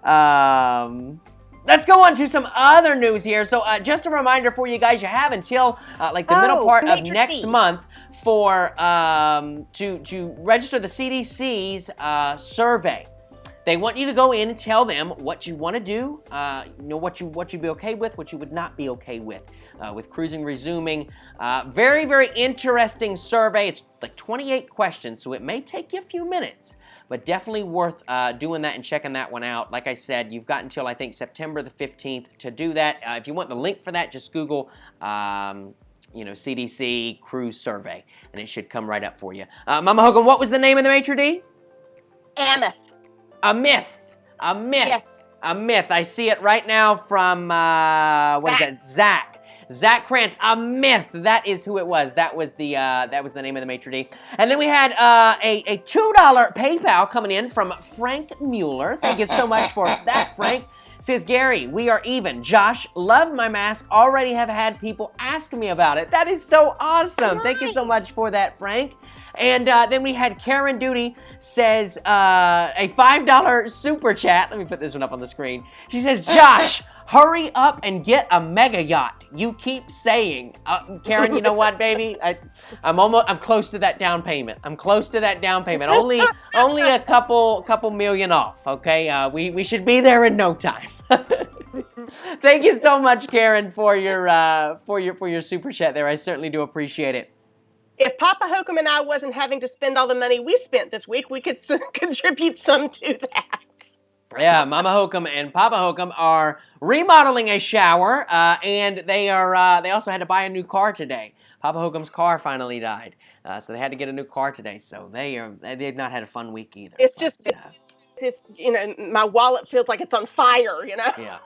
Let's go on to some other news here. So just a reminder for you guys, you have until like the middle part of next month for to register the CDC's survey. They want you to go in and tell them what you want to do, what you'd be okay with, what you would not be okay with cruising resuming. Very, very interesting survey. It's like 28 questions, so it may take you a few minutes, but definitely worth doing that and checking that one out. Like I said, you've got until, I think, September the 15th to do that. If you want the link for that, just Google CDC cruise survey, and it should come right up for you. Mama Hocum, what was the name of the maitre d'? Ameth. A myth. Yes. A myth. I see it right now from, Zach. Zach Krantz. A myth. That is who it was. That was the name of the maitre d'. And then we had a $2 PayPal coming in from Frank Mueller. Thank you so much for that, Frank. Says, Gary, we are even. Josh, love my mask. Already have had people ask me about it. That is so awesome. Thank you so much for that, Frank. And then we had Karen Duty says a $5 super chat. Let me put this one up on the screen. She says, Josh, hurry up and get a mega yacht. You keep saying, Karen, you know what, baby? I'm close to that down payment. Only a couple million off. Okay, we should be there in no time. Thank you so much, Karen, for your super chat there. I certainly do appreciate it. If Papa Hocum and I wasn't having to spend all the money we spent this week, we could contribute some to that. Yeah, Mama Hocum and Papa Hocum are remodeling a shower, and they also had to buy a new car today. Papa Hocum's car finally died, so they had to get a new car today. So they've not had a fun week either. It's just, my wallet feels like it's on fire. Yeah.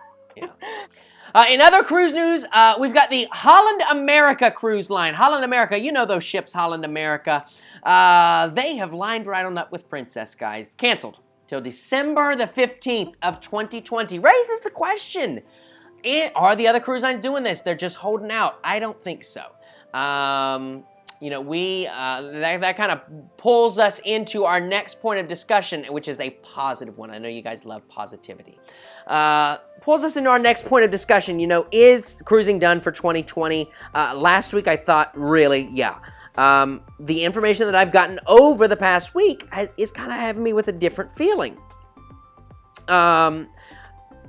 In other cruise news, we've got the Holland America cruise line. Holland America, you know those ships, Holland America. They have lined right on up with Princess, guys. Canceled till December the 15th of 2020. Raises the question, are the other cruise lines doing this? They're just holding out. I don't think so. That kind of pulls us into our next point of discussion, which is a positive one. I know you guys love positivity. Pulls us into our next point of discussion. Is cruising done for 2020? Last week I thought, really, yeah. The information that I've gotten over the past week is kind of having me with a different feeling.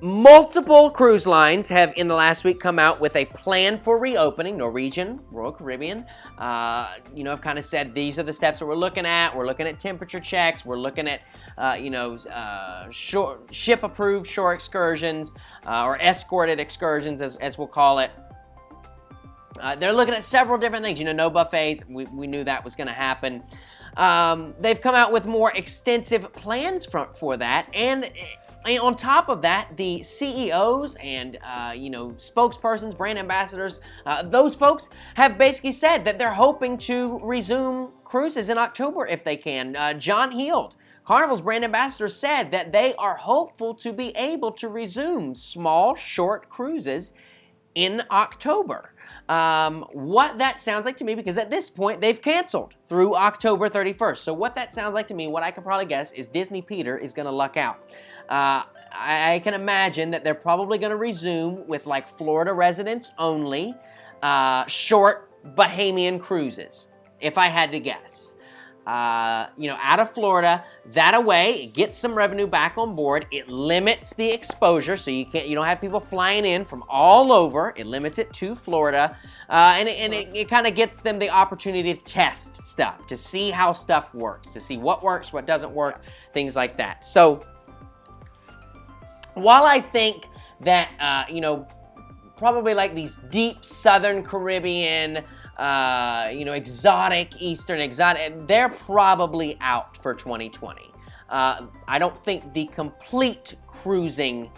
Multiple cruise lines have in the last week come out with a plan for reopening. Norwegian, Royal Caribbean, have kind of said these are the steps that we're looking at. We're looking at temperature checks. We're looking at, ship-approved shore excursions or escorted excursions, as we'll call it. They're looking at several different things. No buffets. We knew that was going to happen. They've come out with more extensive plans for that, and And on top of that, the CEOs and spokespersons, brand ambassadors, those folks have basically said that they're hoping to resume cruises in October if they can. John Heald, Carnival's brand ambassador, said that they are hopeful to be able to resume small, short cruises in October. What that sounds like to me, because at this point they've canceled through October 31st. So what that sounds like to me, what I can probably guess, is Disney Peter is going to luck out. I can imagine that they're probably going to resume with like Florida residents only, short Bahamian cruises, if I had to guess. Out of Florida, that away, it gets some revenue back on board. It limits the exposure, so you don't have people flying in from all over. It limits it to Florida, and it kind of gets them the opportunity to test stuff, to see how stuff works, to see what works, what doesn't work, things like that. So, while I think that probably like these deep Southern Caribbean, exotic, they're probably out for 2020. I don't think the complete cruising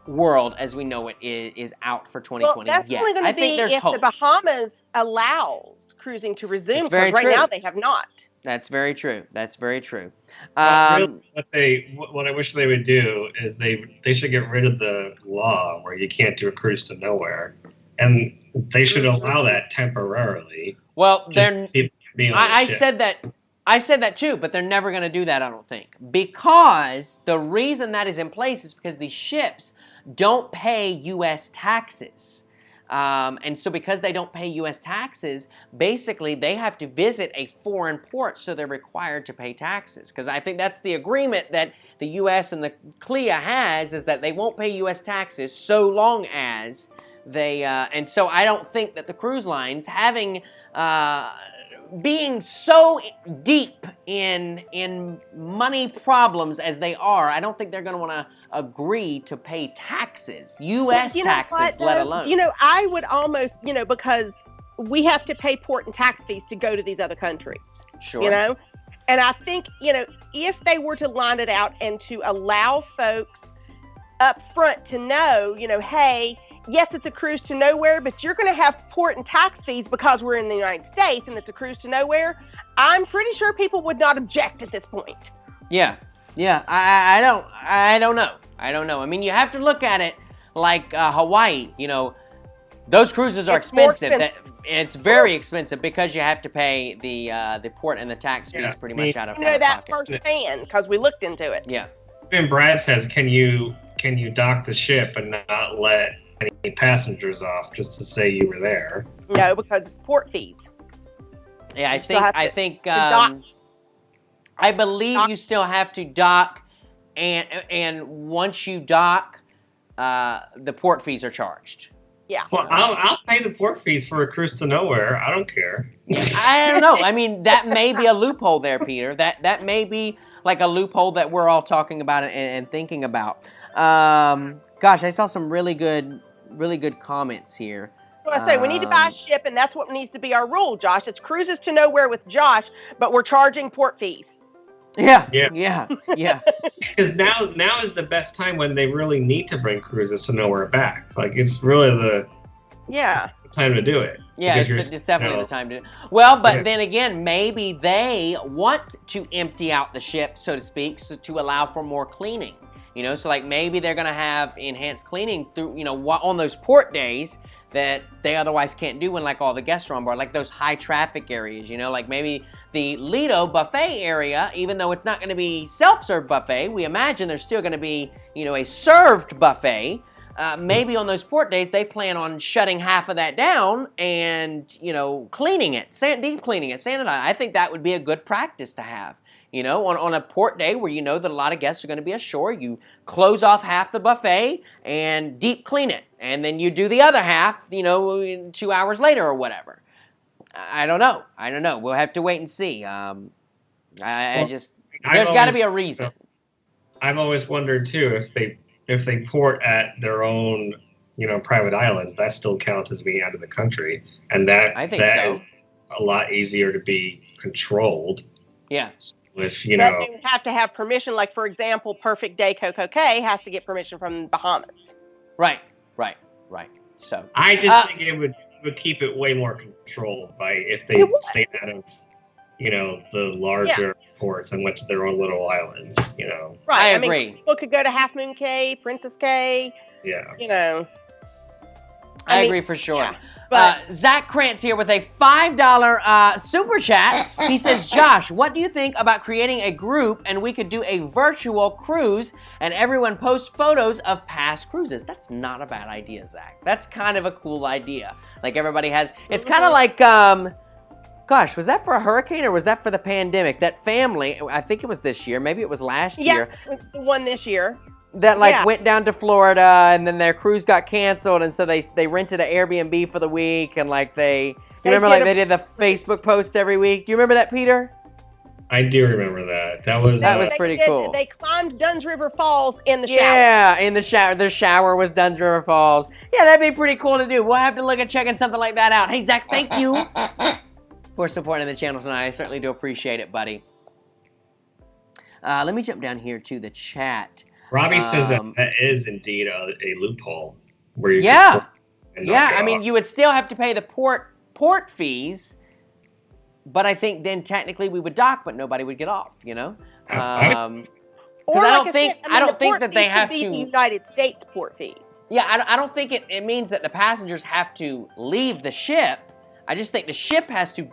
world as we know it is out for 2020 well, that's yet. only going I to think be there's if hope. the Bahamas allows cruising to resume, It's very because right true. now they have not. That's very true. That's very true. Really, what I wish they would do is they should get rid of the law where you can't do a cruise to nowhere, and they should allow that temporarily. Well, I said that too, but they're never going to do that, I don't think. Because the reason that is in place is because these ships don't pay U.S. taxes. And so because they don't pay U.S. taxes, basically they have to visit a foreign port, so they're required to pay taxes. Because I think that's the agreement that the U.S. and the CLIA has, is that they won't pay U.S. taxes so long as they... and so I don't think that the cruise lines having... being so deep in money problems as they are, I don't think they're going to want to agree to pay taxes, U.S. taxes, let alone. I would almost, because we have to pay port and tax fees to go to these other countries. Sure. And I think, if they were to line it out and to allow folks up front to know, hey, yes, it's a cruise to nowhere, but you're going to have port and tax fees because we're in the United States and it's a cruise to nowhere. I'm pretty sure people would not object at this point. Yeah. I don't know. I mean, you have to look at it like Hawaii. Those cruises are expensive. It's very expensive because you have to pay the port and the tax fees pretty much out of pocket. That firsthand because we looked into it. Yeah. Even Brad says, can you dock the ship and not let any passengers off just to say you were there? No, because it's port fees. Yeah, I believe you still have to dock, and once you dock, the port fees are charged. Yeah. Well, I'll pay the port fees for a cruise to nowhere. I don't care. I don't know. I mean, that may be a loophole there, Peter. That may be like a loophole that we're all talking about and thinking about. Gosh, I saw some really good comments here. So I say we need to buy a ship, and that's what needs to be our rule, Josh. It's cruises to nowhere with Josh, but we're charging port fees. Yeah. Because now is the best time when they really need to bring cruises to nowhere back. Like, it's really the time to do it. Yeah, it's definitely the time to do it. Well, but then again, maybe they want to empty out the ship, so to speak, so to allow for more cleaning. So like maybe they're going to have enhanced cleaning through, on those port days that they otherwise can't do when like all the guests are on board, like those high traffic areas, like maybe the Lido buffet area, even though it's not going to be self-serve buffet, we imagine there's still going to be, a served buffet. Maybe on those port days, they plan on shutting half of that down and, cleaning it, deep cleaning it, sanitizing. I think that would be a good practice to have. On a port day where you know that a lot of guests are going to be ashore, you close off half the buffet and deep clean it. And then you do the other half, 2 hours later or whatever. I don't know. We'll have to wait and see. There's got to be a reason. I've always wondered, too, if they port at their own, private islands, that still counts as being out of the country. And that is a lot easier to be controlled. Yeah. English, But they would have to have permission. Like, for example, Perfect Day Coco K has to get permission from Bahamas. Right. So I just think it would keep it way more controlled by if they stayed out of, the larger ports and went to their own little islands, I Right. agree. Mean, people could go to Half Moon Cay, Princess Cay. Yeah. I agree for sure. Yeah, but Zach Krantz here with a $5 super chat. He says, Josh, what do you think about creating a group and we could do a virtual cruise and everyone post photos of past cruises? That's not a bad idea, Zach. That's kind of a cool idea. Like everybody has, it's kind of like, gosh, was that for a hurricane or was that for the pandemic? That family, I think it was this year, maybe it was last year. Yeah, the one this year. That went down to Florida and then their cruise got canceled and so they rented an Airbnb for the week and they remember they did the Facebook post every week. Do you remember that, Peter? I do remember that. That was pretty cool. They climbed Dunn's River Falls in the shower. Yeah, in the shower. Their shower was Dunn's River Falls. Yeah, that'd be pretty cool to do. We'll have to look at checking something like that out. Hey, Zach, thank you for supporting the channel tonight. I certainly do appreciate it, buddy. Let me jump down here to the chat. Robbie says that is indeed a loophole where you I mean, you would still have to pay the port fees, but I think then technically we would dock, but nobody would get off. Because I don't think that they have to. The United States port fees. Yeah, I don't think it means that the passengers have to leave the ship. I just think the ship has to,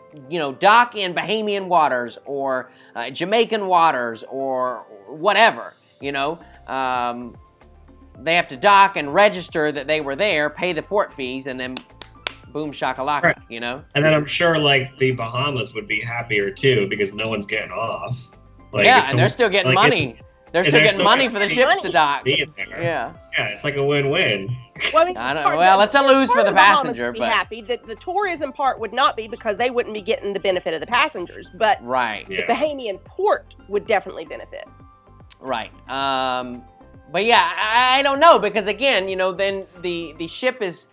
dock in Bahamian waters or Jamaican waters or whatever. They have to dock and register that they were there, pay the port fees, and then boom shakalaka, right. And then I'm sure the Bahamas would be happier too because no one's getting off. And they're still getting money. They're still getting money for the ships to dock. Yeah, it's like a win-win. Well, it's a lose for the passenger, but happy. The tourism part would not be because they wouldn't be getting the benefit of the passengers, but the Bahamian port would definitely benefit. Right. But yeah, I don't know because again, then the ship is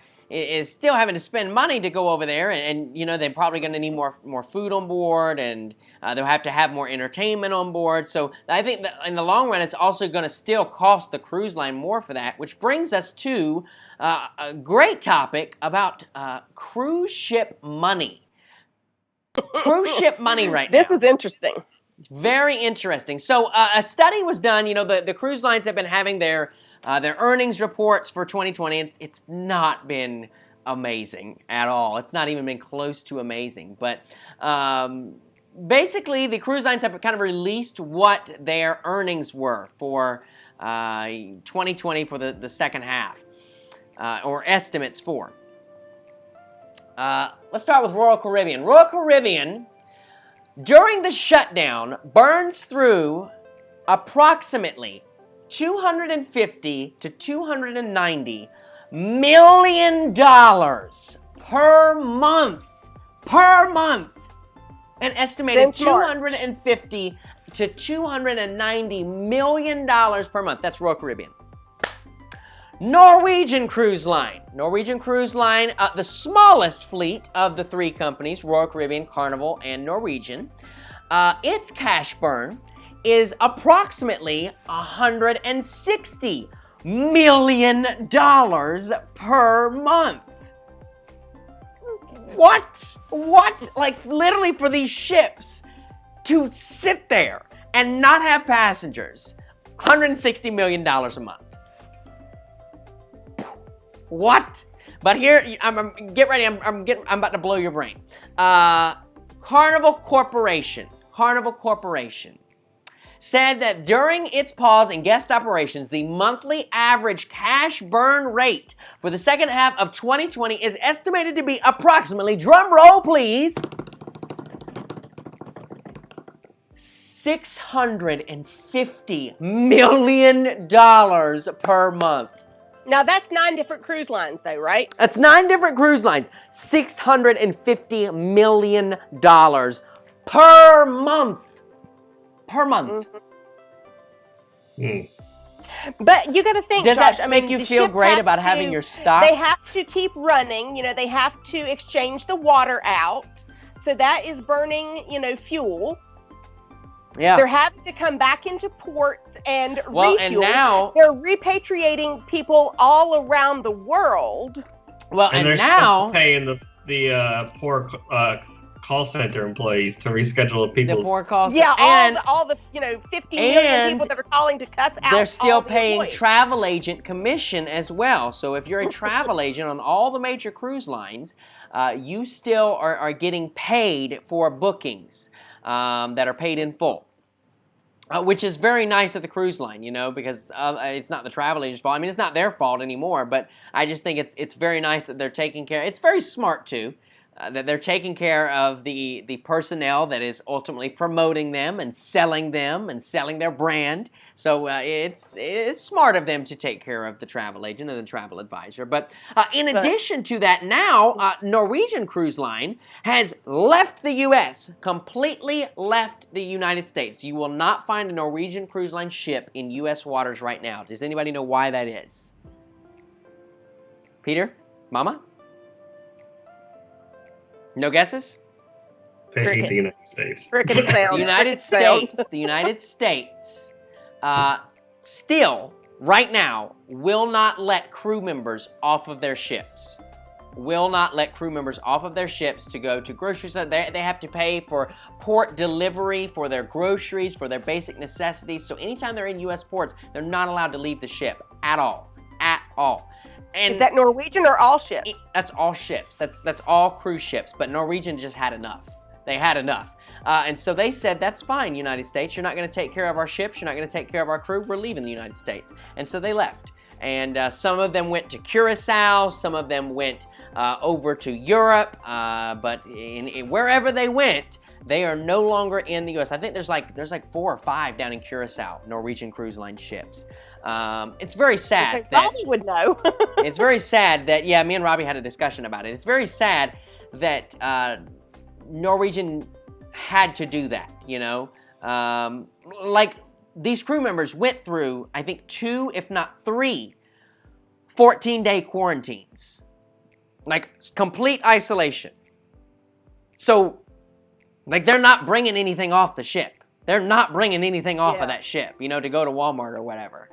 still having to spend money to go over there, and they're probably going to need more food on board, and they'll have to have more entertainment on board. So I think that in the long run, it's also going to still cost the cruise line more for that, which brings us to a great topic about cruise ship money. Cruise ship money right now. This is interesting. Very interesting. So a study was done. The cruise lines have been having their earnings reports for 2020. It's not been amazing at all. It's not even been close to amazing. But basically, the cruise lines have kind of released what their earnings were for 2020 for the second half, or estimates for. Let's start with Royal Caribbean. Royal Caribbean, during the shutdown, burns through approximately $250 to $290 million per month. An estimated $250 to $290 million per month. That's Royal Caribbean. Norwegian Cruise Line. Norwegian Cruise Line, the smallest fleet of the three companies, Royal Caribbean, Carnival, and Norwegian. Its cash burn is approximately $160 million per month. What? Like literally for these ships to sit there and not have passengers, $160 million a month. What? But here, get ready. I'm about to blow your brain. Carnival Corporation said that during its pause in guest operations, the monthly average cash burn rate for the second half of 2020 is estimated to be approximately, drum roll please, $650 million per month. Now, that's 9 different cruise lines, though, right? That's 9 different cruise lines. $650 million per month. Mm. But you got to think, Does Josh, that make you feel great about having your stock? They have to keep running. They have to exchange the water out. So that is burning, fuel. Yeah. They're having to come back into ports and refuel. And now they're repatriating people all around the world. Well, and they're now still paying the poor call center employees to reschedule people's. the poor call center. Yeah, and all the 50 million people that are calling to cut out. they're still all the paying employees. travel agent commission as well. So if you're a travel agent on all the major cruise lines, you still are getting paid for bookings that are paid in full. Which is very nice at the cruise line, because it's not the travel agent's fault. I mean, it's not their fault anymore, but I just think it's very nice that they're taking care. It's very smart, too, that they're taking care of the personnel that is ultimately promoting them and selling their brand. So it's smart of them to take care of the travel agent and the travel advisor. But in addition to that, now Norwegian Cruise Line has left the U.S., completely left the United States. You will not find a Norwegian Cruise Line ship in U.S. waters right now. Does anybody know why that is? Peter? Mama? No guesses? They hate the United States. The United States, still, right now, will not let crew members off of their ships. Will not let crew members off of their ships to go to grocery stores. They have to pay for port delivery, for their groceries, for their basic necessities. So anytime they're in U.S. ports, they're not allowed to leave the ship at all. At all. And is that Norwegian or all ships? That's all ships. That's all cruise ships. But Norwegian just had enough. They had enough. And so they said, that's fine, United States. You're not going to take care of our ships. You're not going to take care of our crew. We're leaving the United States. And so they left. And some of them went to Curacao. Some of them went over to Europe. But wherever they went, they are no longer in the U.S. I think there's like 4 or 5 down in Curacao, Norwegian Cruise Line ships. It's very sad that Robbie would know. it's very sad that me and Robbie had a discussion about it. It's very sad that Norwegian had to do that. Like these crew members went through, I think 2, if not 3, 14-day quarantines, like complete isolation. So, like they're not bringing anything off the ship. They're not bringing anything off of that ship, to go to Walmart or whatever.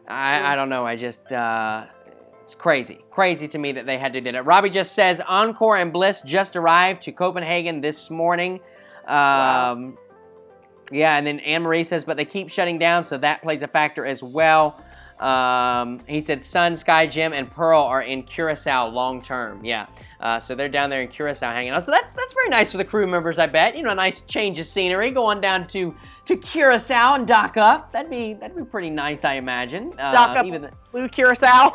I don't know. I just, it's crazy. Crazy to me that they had to do that. Robbie just says, Encore and Bliss just arrived to Copenhagen this morning. Wow. Yeah, and then Anne-Marie says, but they keep shutting down, so that plays a factor as well. He said Sun, Sky, Jim, and Pearl are in Curacao long term. Yeah, so they're down there in Curacao hanging out. So that's very nice for the crew members, I bet. A nice change of scenery, going down to Curacao and dock up. That'd be pretty nice, I imagine. Dock up blue Curacao.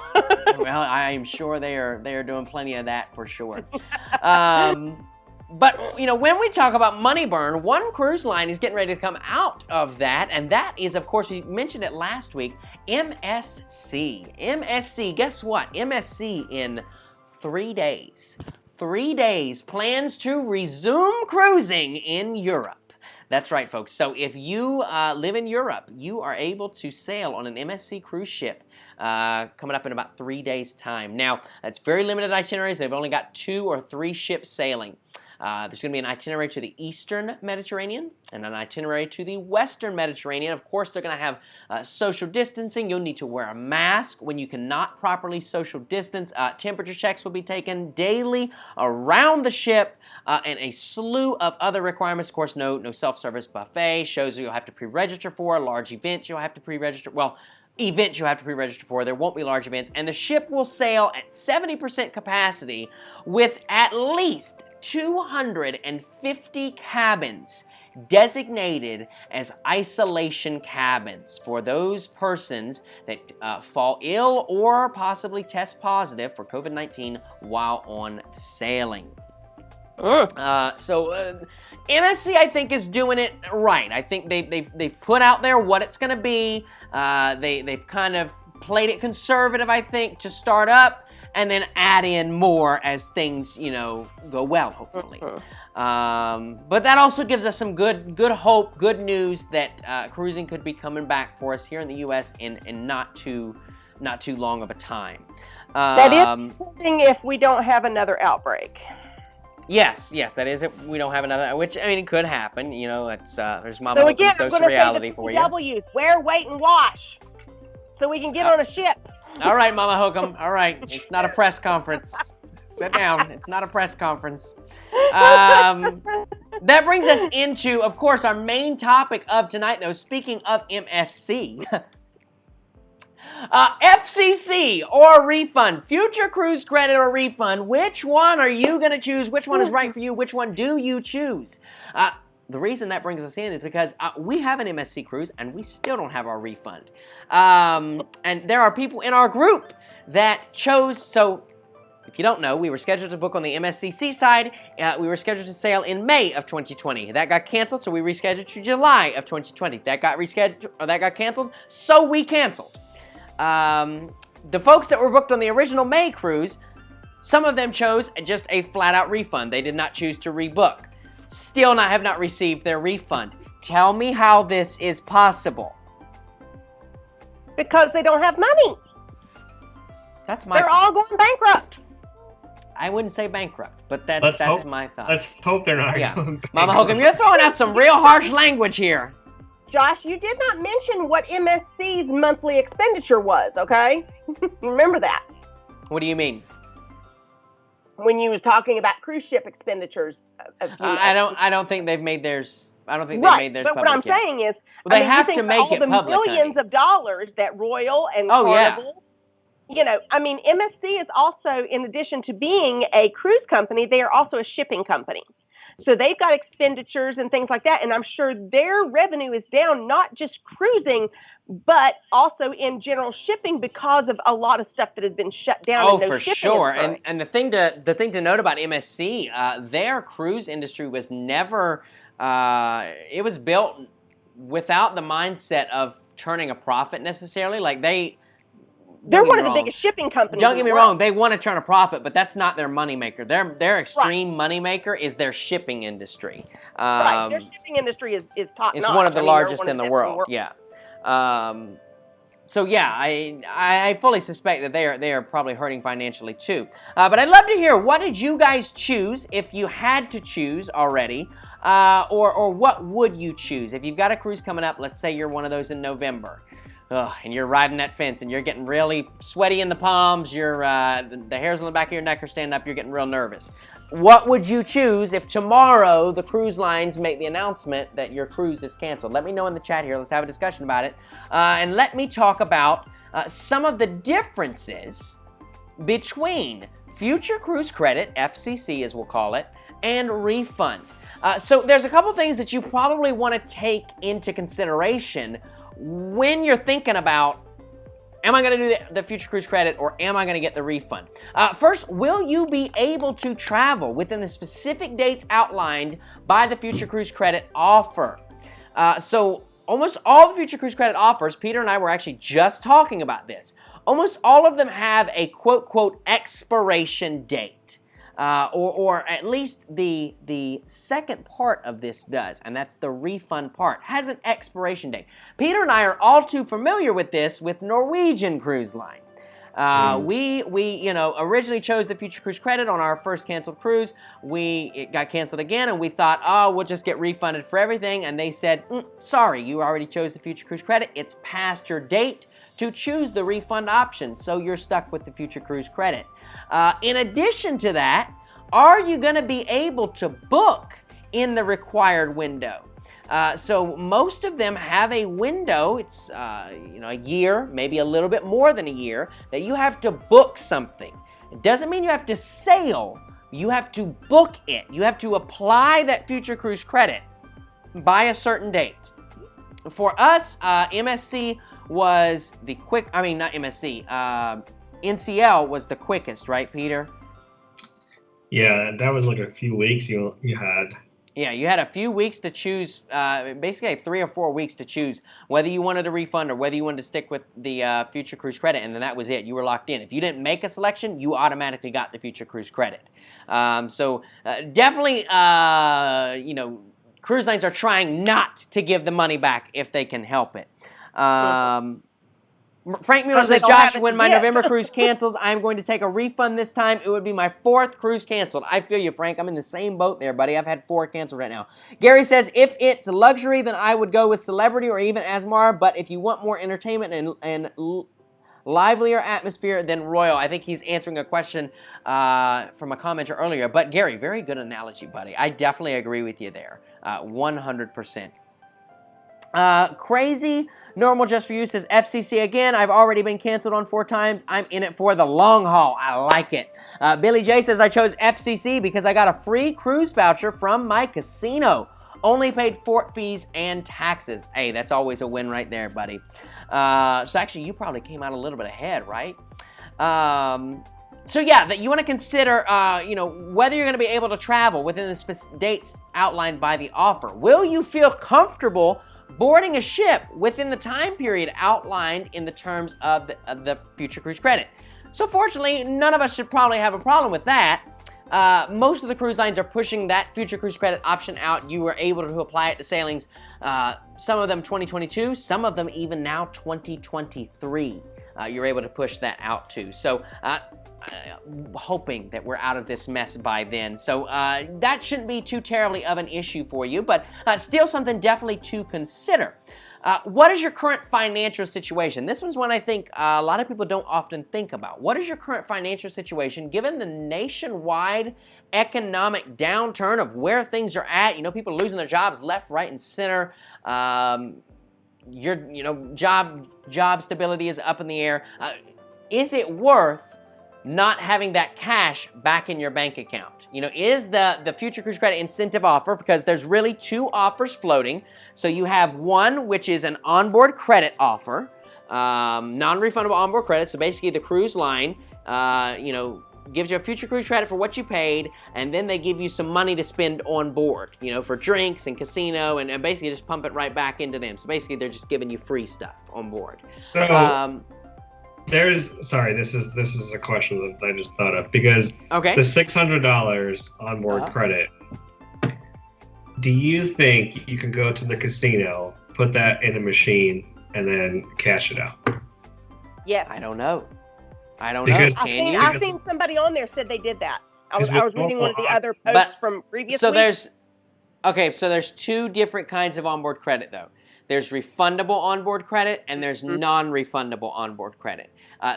Well, I am sure they are doing plenty of that for sure. But, when we talk about money burn, one cruise line is getting ready to come out of that, and that is, of course, we mentioned it last week, MSC. MSC, guess what? MSC in 3 days. 3 days plans to resume cruising in Europe. That's right, folks. So if you live in Europe, you are able to sail on an MSC cruise ship coming up in about 3 days' time. Now, it's very limited itineraries. They've only got 2 or 3 ships sailing. There's going to be an itinerary to the Eastern Mediterranean and an itinerary to the Western Mediterranean. Of course, they're going to have social distancing. You'll need to wear a mask when you cannot properly social distance. Temperature checks will be taken daily around the ship, and a slew of other requirements. Of course, no self-service buffet, shows you'll have to pre-register for, large events you'll have to pre-register. Well, events you have to pre-register for. There won't be large events. And the ship will sail at 70% capacity with at least 250 cabins designated as isolation cabins for those persons that fall ill or possibly test positive for COVID-19 while on sailing. So MSC, I think, is doing it right. I think they've put out there what it's going to be. They've kind of played it conservative, I think, to start up, and then add in more as things, go well, hopefully. But that also gives us some good hope, good news that cruising could be coming back for us here in the U.S. in not too long of a time. That is something if we don't have another outbreak. Yes, that is it. We don't have another, which, I mean, it could happen. You know, it's, there's Mama So Hocum's again, I'm dose going of to say reality the for you. W's, wear, wait, and wash, so we can get on a ship. All right, Mama Hocum. All right. It's not a press conference. Sit down. It's not a press conference. That brings us into, of course, our main topic of tonight, though. Speaking of MSC. FCC or refund, future cruise credit or refund, which one are you going to choose? Which one is right for you? Which one do you choose? The reason that brings us in is because we have an MSC cruise and we still don't have our refund. And there are people in our group that chose, so if you don't know, we were scheduled to book on the MSC Seaside. We were scheduled to sail in May of 2020. That got canceled, so we rescheduled to July of 2020. That got rescheduled, or that got canceled, so we canceled. The folks that were booked on the original May cruise, some of them chose just a flat-out refund. They did not choose to rebook. Still have not received their refund. Tell me how this is possible. Because they don't have money. They're all going bankrupt. I wouldn't say bankrupt, but that's my thought. Let's hope they're not going bankrupt. Mama Hocum, you're throwing out some real harsh language here. Josh, you did not mention what MSC's monthly expenditure was, okay? Remember that. What do you mean? When you was talking about cruise ship expenditures. I don't think they've made theirs. I don't think they've made theirs but public what I'm yet. saying is, Well, they have to make it public. All the millions of dollars that Royal and Carnival, you know, I mean, MSC is also, in addition to being a cruise company, they are also a shipping company. So they've got expenditures and things like that, and I'm sure their revenue is down, not just cruising, but also in general shipping because of a lot of stuff that has been shut down. Oh, for sure. And the thing to note about MSC, their cruise industry was never. It was built without the mindset of turning a profit necessarily. Like they're one of the biggest shipping companies. Don't get me wrong; they want to turn a profit, but that's not their moneymaker. Their extreme moneymaker is their shipping industry. Right, their shipping industry is top notch. It's one of the largest in the world. Yeah. So yeah, I fully suspect that they are probably hurting financially too. But I'd love to hear, what did you guys choose if you had to choose already, or what would you choose if you've got a cruise coming up? Let's say you're one of those in November. And you're riding that fence and you're getting really sweaty in the palms, the hairs on the back of your neck are standing up, you're getting real nervous. What would you choose if tomorrow the cruise lines make the announcement that your cruise is canceled? Let me know in the chat here. Let's have a discussion about it. And let me talk about some of the differences between future cruise credit, FCC as we'll call it, and refund. So there's a couple things that you probably want to take into consideration when you're thinking about, am I going to do the future cruise credit or am I going to get the refund? First, will you be able to travel within the specific dates outlined by the future cruise credit offer? So almost all the future cruise credit offers, Peter and I were actually just talking about this. Almost all of them have a quote expiration date. Or at least the second part of this does, and that's the refund part, has an expiration date. Peter and I are all too familiar with this with Norwegian Cruise Line. We originally chose the future cruise credit on our first canceled cruise. It got canceled again, and we thought, oh, we'll just get refunded for everything. And they said, sorry, you already chose the future cruise credit. It's past your date to choose the refund option, so you're stuck with the future cruise credit. In addition to that, are you going to be able to book in the required window? So most of them have a window, it's a year, maybe a little bit more than a year, that you have to book something. It doesn't mean you have to sail, you have to book it. You have to apply that future cruise credit by a certain date. For us, MSC was the NCL was the quickest, right, Peter? Yeah, that was like a few weeks you had. Yeah, you had a few weeks to choose, basically 3 or 4 weeks to choose whether you wanted a refund or whether you wanted to stick with the future cruise credit, and then that was it. You were locked in. If you didn't make a selection, you automatically got the future cruise credit. So definitely, cruise lines are trying not to give the money back if they can help it. Frank Mueller Because they says, don't have Josh, it when to my give." November cruise cancels, I'm going to take a refund this time. It would be my 4th cruise canceled. I feel you, Frank. I'm in the same boat there, buddy. I've had 4 canceled right now. Gary says, if it's luxury, then I would go with Celebrity or even Asmar. But if you want more entertainment and livelier atmosphere, then Royal. I think he's answering a question from a commenter earlier. But Gary, very good analogy, buddy. I definitely agree with you there. 100%. Crazy Normal Just For You says, FCC again, I've already been canceled on 4 times. I'm in it for the long haul. I like it. Billy J says, I chose FCC because I got a free cruise voucher from my casino. Only paid port fees and taxes. Hey, that's always a win right there, buddy. So actually, you probably came out a little bit ahead, right? So yeah, that you want to consider, whether you're going to be able to travel within the dates outlined by the offer. Will you feel comfortable boarding a ship within the time period outlined in the terms of the future cruise credit? So fortunately, none of us should probably have a problem with that. Most of the cruise lines are pushing that future cruise credit option out. You were able to apply it to sailings, some of them 2022, some of them even now 2023. You're able to push that out too. So hoping that we're out of this mess by then. So that shouldn't be too terribly of an issue for you, but still something definitely to consider. What is your current financial situation? This one's one I think a lot of people don't often think about. What is your current financial situation given the nationwide economic downturn of where things are at? People are losing their jobs left, right, and center. Your job stability is up in the air. Is it worth not having that cash back in your bank account? Is the future cruise credit incentive offer, because there's really 2 offers floating. So you have one, which is an onboard credit offer, non-refundable onboard credit. So basically the cruise line, gives you a future cruise credit for what you paid, and then they give you some money to spend on board, for drinks and casino, and basically just pump it right back into them. So basically they're just giving you free stuff on board. So this is a question that I just thought of, because the $600 onboard credit, do you think you can go to the casino, put that in a machine, and then cash it out? Yes. I don't know. Because I've seen somebody on there said they did that. I was reading one of the other posts from previous weeks. There's 2 different kinds of onboard credit though. There's refundable onboard credit and there's non-refundable onboard credit.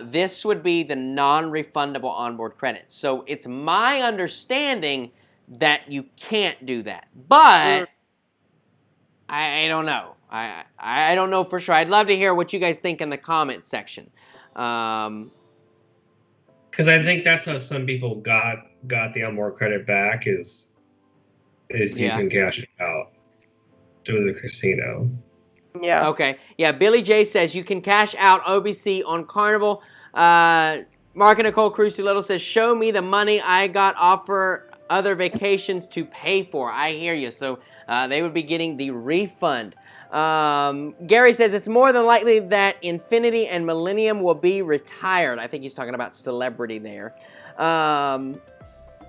This would be the non-refundable onboard credit. So it's my understanding that you can't do that, but I don't know. I don't know for sure. I'd love to hear what you guys think in the comments section. Because I think that's how some people got the onboard credit back is you can cash it out to the casino. Yeah. Okay. Yeah. Billy J says you can cash out OBC on Carnival. Mark and Nicole Cruz Too Little says, show me the money I got offer other vacations to pay for. I hear you. So they would be getting the refund. Gary says it's more than likely that Infinity and Millennium will be retired. I think he's talking about Celebrity there.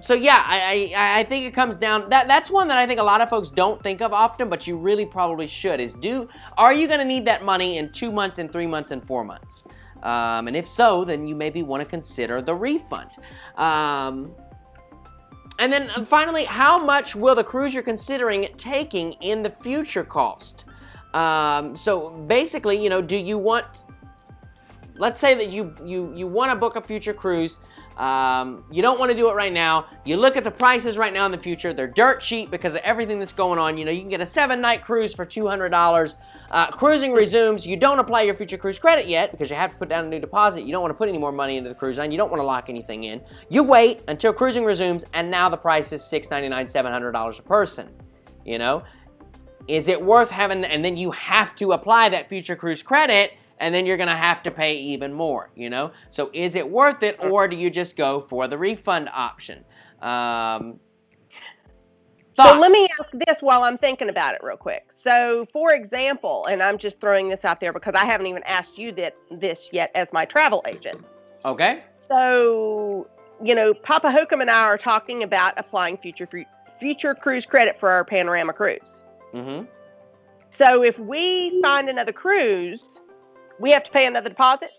So yeah, I think it comes down, that's one that I think a lot of folks don't think of often, but you really probably should, are you going to need that money in 2 months, and 3 months, and 4 months? And if so, then you maybe want to consider the refund. And then finally, how much will the cruise you're considering taking in the future cost? So basically, do you want, let's say that you want to book a future cruise. You don't want to do it right now. You look at the prices right now in the future. They're dirt cheap because of everything that's going on. You can get a 7-night cruise for $200. Cruising resumes. You don't apply your future cruise credit yet because you have to put down a new deposit. You don't want to put any more money into the cruise line. You don't want to lock anything in. You wait until cruising resumes, and now the price is $699, $700 a person. Is it worth having, and then you have to apply that future cruise credit, and then you're going to have to pay even more, So is it worth it, or do you just go for the refund option? So let me ask this while I'm thinking about it real quick. So, for example, and I'm just throwing this out there because I haven't even asked you this yet as my travel agent. Okay. So, Papa Hocum and I are talking about applying future cruise credit for our Panorama cruise. Mm-hmm. So if we find another cruise, we have to pay another deposit?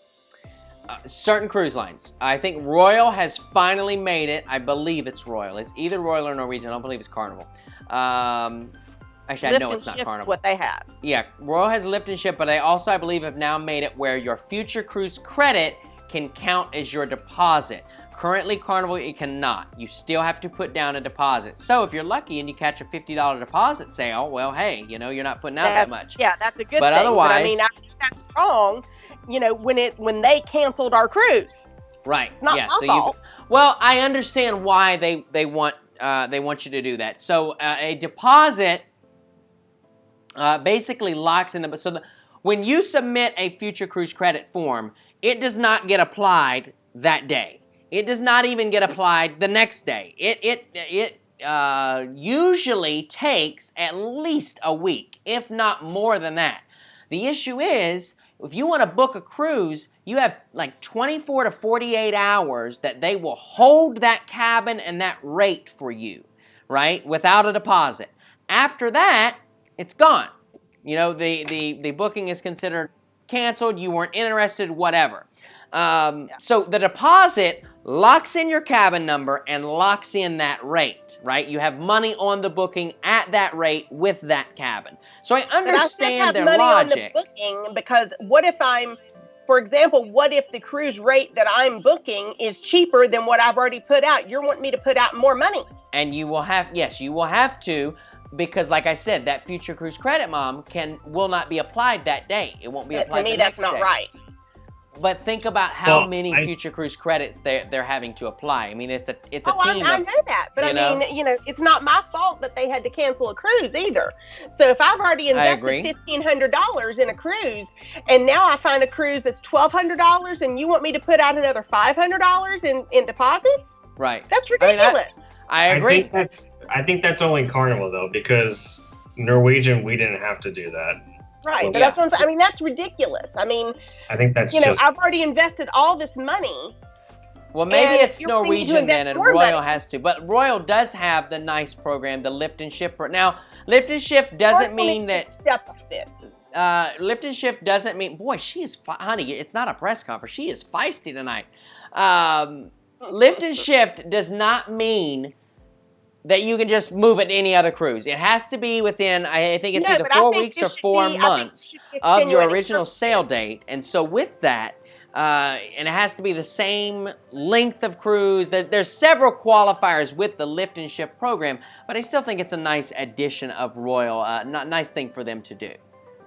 Certain cruise lines. I think Royal has finally made it. I believe it's Royal. It's either Royal or Norwegian. I don't believe it's Carnival. Actually, I know it's not Carnival. What they have. Yeah, Royal has lift and ship, but they also, I believe, have now made it where your future cruise credit can count as your deposit. Currently, Carnival, it cannot. You still have to put down a deposit. So if you're lucky and you catch a $50 deposit sale, well, hey, you know, you're not putting out that much. Yeah, that's a good thing. But otherwise, I mean, I think that's wrong. You know, when they canceled our cruise. Right. It's not my fault. Well, I understand why they want you to do that. So a deposit basically locks in the when you submit a future cruise credit form, it does not get applied that day. It does not even get applied the next day. It usually takes at least a week, if not more than that. The issue is, if you want to book a cruise, you have like 24 to 48 hours that they will hold that cabin and that rate for you, right? Without a deposit. After that, it's gone. You know, the booking is considered canceled, you weren't interested, whatever. So the deposit locks in your cabin number and locks in that rate, right? You have money on the booking at that rate with that cabin. So I understand their logic. On the booking, because what if for example, what if the cruise rate that I'm booking is cheaper than what I've already put out? You're wanting me to put out more money. And you will have, yes, you will have to, because like I said, that future cruise credit, Mom, will not be applied that day. It won't be applied the next day. To me, that's not right. But think about how many future cruise credits they're having to apply. I mean, it's a team. I know that, but I mean, you know, it's not my fault that they had to cancel a cruise either. So if I've already invested $1,500 in a cruise, and now I find a cruise that's $1,200, and you want me to put out another $500 in deposits? Right. That's ridiculous. I agree. I think that's only Carnival though, because Norwegian, we didn't have to do that. Right, but that's what I'm saying. I mean, that's ridiculous. I mean, I think that's I've already invested all this money. Well, maybe it's Norwegian then, and Royal has to. But Royal does have the nice program, the lift and shift. Now, lift and shift doesn't mean that. Lift and shift doesn't mean. Boy, she is, honey. It's not a press conference. She is feisty tonight. Lift and shift does not mean that you can just move it to any other cruise. It has to be within, I think it's either 4 weeks or 4 months of your original sail date. And so with that, and it has to be the same length of cruise. There's several qualifiers with the lift and shift program, but I still think it's a nice addition of Royal, nice thing for them to do.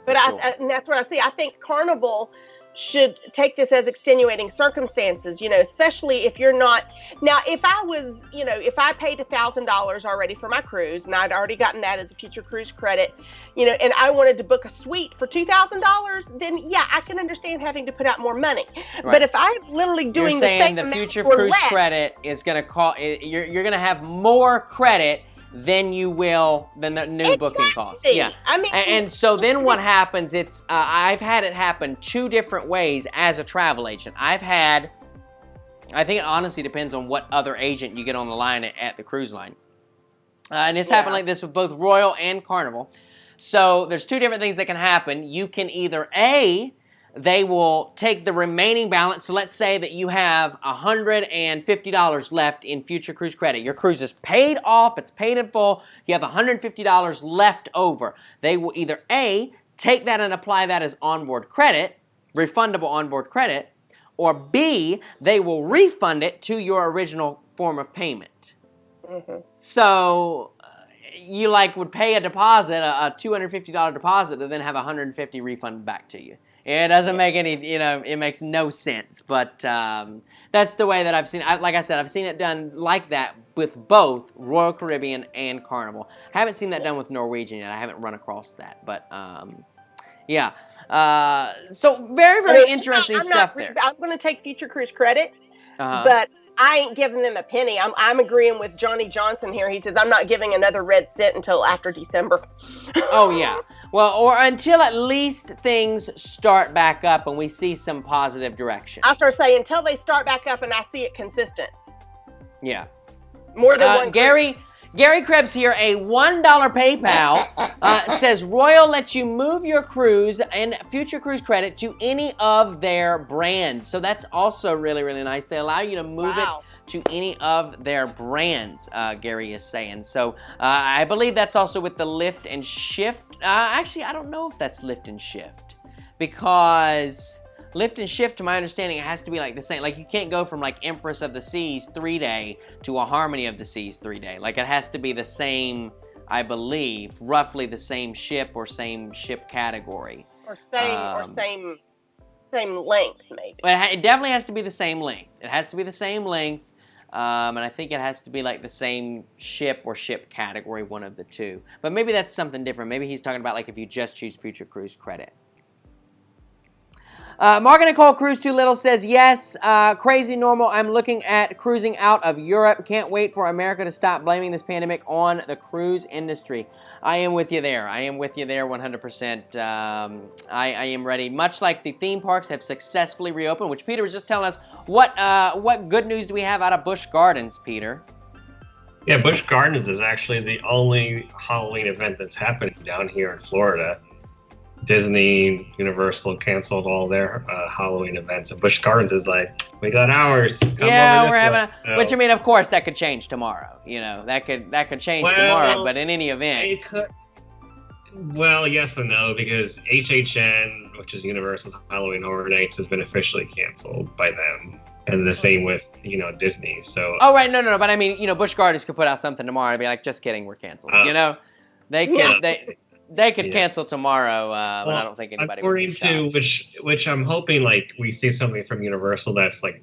But and that's what I see. I think Carnival should take this as extenuating circumstances, you know, especially if you're not. Now, if I was, you know, if I paid $1,000 already for my cruise and I'd already gotten that as a future cruise credit, you know, and I wanted to book a suite for $2,000, then yeah, I can understand having to put out more money. Right. But if I'm literally doing the same, the future cruise credit is going to you're going to have more credit than you will than the new booking costs. Yeah, I mean, and so then what happens? It's I've had it happen 2 different ways as a travel agent. I think it honestly depends on what other agent you get on the line at the cruise line. And it's happened like this with both Royal and Carnival. So there's 2 different things that can happen. You can either they will take the remaining balance. So let's say that you have $150 left in future cruise credit. Your cruise is paid off, it's paid in full. You have $150 left over. They will either take that and apply that as onboard credit, refundable onboard credit, or B, they will refund it to your original form of payment. Mm-hmm. So you would pay a deposit, a $250 deposit, to then have $150 refunded back to you. It doesn't make any, it makes no sense. But that's the way that I've seen it. Like I said, I've seen it done like that with both Royal Caribbean and Carnival. I haven't seen that done with Norwegian yet. I haven't run across that. But, yeah. So very, very interesting stuff there. I'm going to take future cruise credit, but I ain't giving them a penny. I'm agreeing with Johnny Johnson here. He says, I'm not giving another red cent until after December. Oh, yeah. Well, or until at least things start back up and we see some positive direction. I start saying until they start back up and I see it consistent. Yeah. More than one. Gary Gary Krebs here, a $1 PayPal, says Royal lets you move your cruise and future cruise credit to any of their brands. So that's also really, really nice. They allow you to move it to any of their brands, Gary is saying. So I believe that's also with the lift and shift. Actually, I don't know if that's lift and shift, because lift and shift, to my understanding, it has to be like the same. Like, you can't go from like Empress of the Seas 3-day to a Harmony of the Seas 3-day. Like, it has to be the same, I believe, roughly the same ship or same ship category. Or same length, maybe. But it definitely has to be the same length. It has to be the same length. And I think it has to be like the same ship or ship category, one of the two. But maybe that's something different. Maybe he's talking about like if you just choose future cruise credit. Mark and Nicole Cruise Too Little says, yes, crazy normal. I'm looking at cruising out of Europe. Can't wait for America to stop blaming this pandemic on the cruise industry. I am with you there. I am with you there 100%. I am ready. Much like the theme parks have successfully reopened, which Peter was just telling us. What good news do we have out of Busch Gardens, Peter? Yeah, Busch Gardens is actually the only Halloween event that's happening down here in Florida. Disney, Universal canceled all their Halloween events, and Busch Gardens is like, we got ours. Come yeah, we're having which, I mean, of course, that could change tomorrow. You know, that could change tomorrow. But in any event, well, yes and no, because HHN, which is Universal's Halloween Horror Nights, has been officially canceled by them, and the same with Disney. So. Oh right, no. But I mean, Busch Gardens could put out something tomorrow and be like, just kidding, we're canceled. They could They could cancel tomorrow, but I don't think anybody would. According to which I'm hoping like we see something from Universal that's like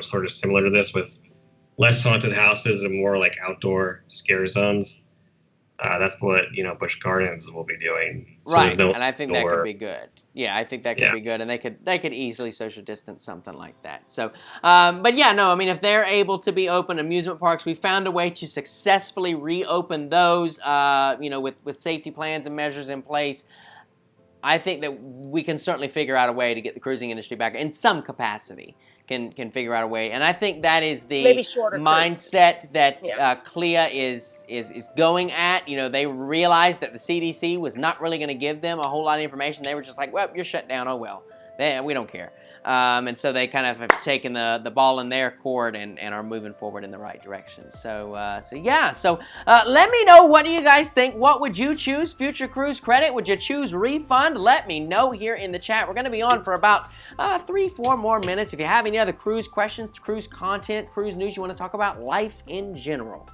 sort of similar to this, with less haunted houses and more like outdoor scare zones. That's what Busch Gardens will be doing. So right, and I think that could be good. Yeah, I think that could be good, and they could easily social distance something like that. So, but yeah, no, I mean, if they're able to be open, amusement parks, we found a way to successfully reopen those, with safety plans and measures in place. I think that we can certainly figure out a way to get the cruising industry back in some capacity. Can figure out a way, and I think that is the mindset that CLIA is going at. They realized that the CDC was not really going to give them a whole lot of information. They were just like, well, you're shut down. Oh well, we don't care. And so they kind of have taken the ball in their court and are moving forward in the right direction. So let me know, what do you guys think? What would you choose? Future cruise credit? Would you choose refund? Let me know here in the chat. We're going to be on for about 3-4 more minutes. If you have any other cruise questions, cruise content, cruise news you want to talk about, life in general,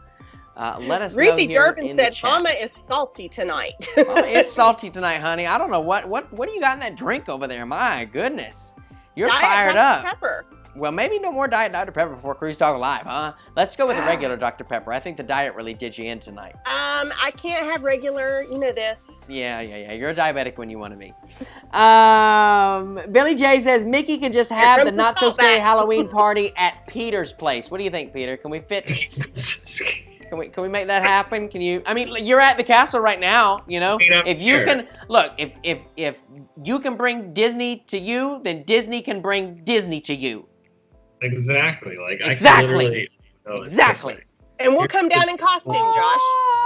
let us know here in the chat. Mama is salty tonight. Mama is salty tonight, honey. I don't know what do you got in that drink over there? My goodness. You're Diet fired Dr. up. Pepper. Well, maybe no more Diet Dr. Pepper before Cruise Talk Live, huh? Let's go with the regular Dr. Pepper. I think the diet really did you in tonight. I can't have regular, this. Yeah. You're a diabetic when you want to be. Billy J says, Mickey can just have the not-so-scary Halloween party at Peter's place. What do you think, Peter? Can we fit... Can we make that happen? Can you? I mean, you're at the castle right now. If you can look, if you can bring Disney to you, then Disney can bring Disney to you. Exactly. Exactly. And we'll come down in costume,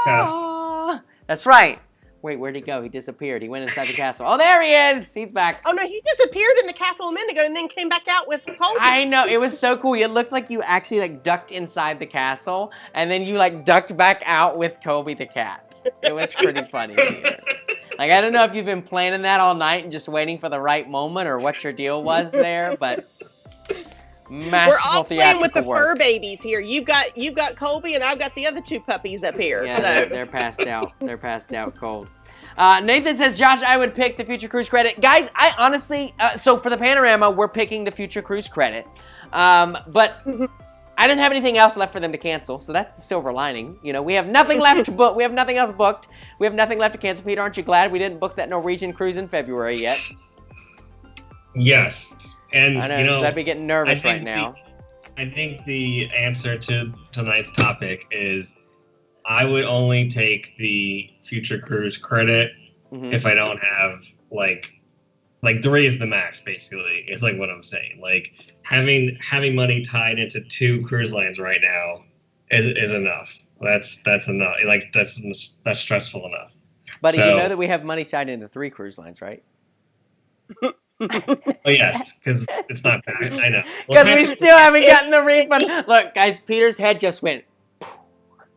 Josh. That's right. Wait, where'd he go? He disappeared. He went inside the castle. Oh, there he is. He's back. Oh, no, he disappeared in the castle a minute ago and then came back out with Colby. I know. It was so cool. It looked like you actually, ducked inside the castle, and then you, ducked back out with Colby the cat. It was pretty funny. I don't know if you've been planning that all night and just waiting for the right moment or what your deal was there, but... We're all playing with the fur babies here. You've got Colby, and I've got the other two puppies up here. Yeah, they're passed out. They're passed out cold. Nathan says, Josh, I would pick the Future Cruise Credit. Guys, I honestly, so for the Panorama, we're picking the Future Cruise Credit. But I didn't have anything else left for them to cancel, so that's the silver lining. We have nothing left to book. We have nothing else booked. We have nothing left to cancel. Peter, aren't you glad we didn't book that Norwegian cruise in February yet? Yes. And I know, I'd be getting nervous right now. I think the answer to tonight's topic is I would only take the Future Cruise credit if I don't have like 3 is the max, basically. It's what I'm saying. Having money tied into 2 cruise lines right now is enough. That's enough. Like that's stressful enough. Buddy, you know that we have money tied into 3 cruise lines, right? Oh yes, because it's not bad. I know. Because we still haven't gotten the refund. Look, guys, Peter's head just went.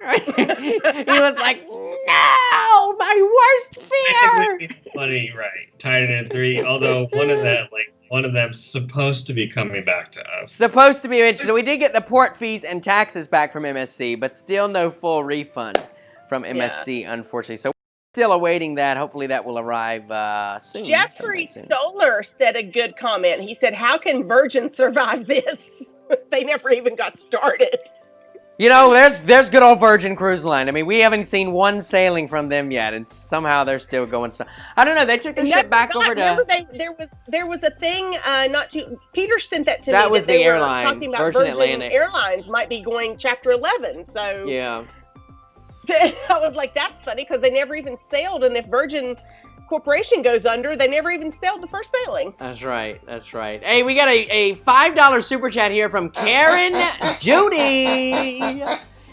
He was like, "No, my worst fear." Money, right? Tied in 3. Although one of them's supposed to be coming back to us. Supposed to be. So we did get the port fees and taxes back from MSC, but still no full refund from MSC, unfortunately. So we're still awaiting that. Hopefully that will arrive soon. Jeffrey Stoller said a good comment. He said, "How can Virgin survive this? They never even got started." You know, there's good old Virgin Cruise Line. I mean, we haven't seen one sailing from them yet, and somehow they're still going. I don't know. They took the ship back over to. Remember, there was a thing. Peter sent that to me. That was the airline. Talking about Virgin Atlantic Airlines might be going Chapter 11. So yeah, I was like, that's funny because they never even sailed, and if Virgin Corporation goes under, they never even sailed the first sailing. That's right. That's right. Hey, we got a $5 super chat here from Karen Judy.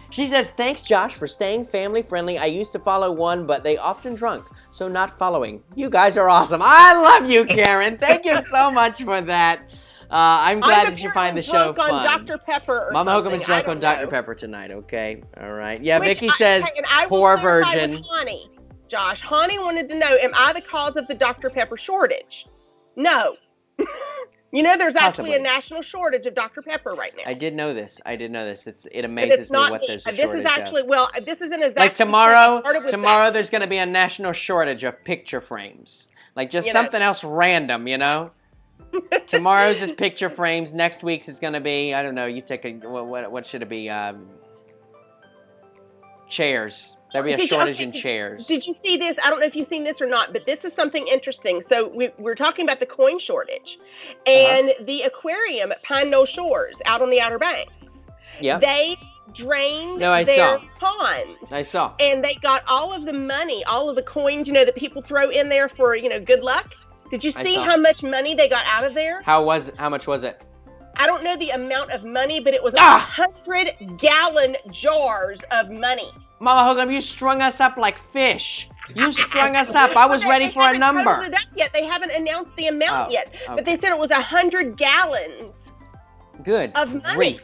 She says, "Thanks, Josh, for staying family friendly. I used to follow one, but they often drunk, so not following. You guys are awesome." I love you, Karen. Thank you so much for that. I'm glad that you find the show fun. On Dr. Pepper. Mama Hocum is drunk on Dr. Pepper tonight. Okay. All right. Yeah. Vicky says, "Poor Virgin." Josh, Hani wanted to know, am I the cause of the Dr. Pepper shortage? No. You know, there's actually a national shortage of Dr. Pepper right now. I did know this. It amazes me what there's a shortage of. This is actually, well, this isn't exactly. Like tomorrow there's going to be a national shortage of picture frames. Like just something else random, you know? Tomorrow's is picture frames. Next week's is going to be, I don't know, you take what should it be? Chairs. There'll be a shortage in chairs. Did you see this? I don't know if you've seen this or not, but this is something interesting. So we're talking about the coin shortage. And the aquarium at Pine Knoll Shores out on the Outer Banks. Yeah. They drained their ponds. I saw. And they got all of the money, all of the coins, you know, that people throw in there for, you know, good luck. Did you see how much money they got out of there? How much was it? I don't know the amount of money, but it was 100-gallon jars of money. Mama Hocum, you strung us up like fish. You strung us up. I was ready for a number. They haven't it up yet. They haven't announced the amount yet. Okay. But they said it was 100 gallons of money. Grief.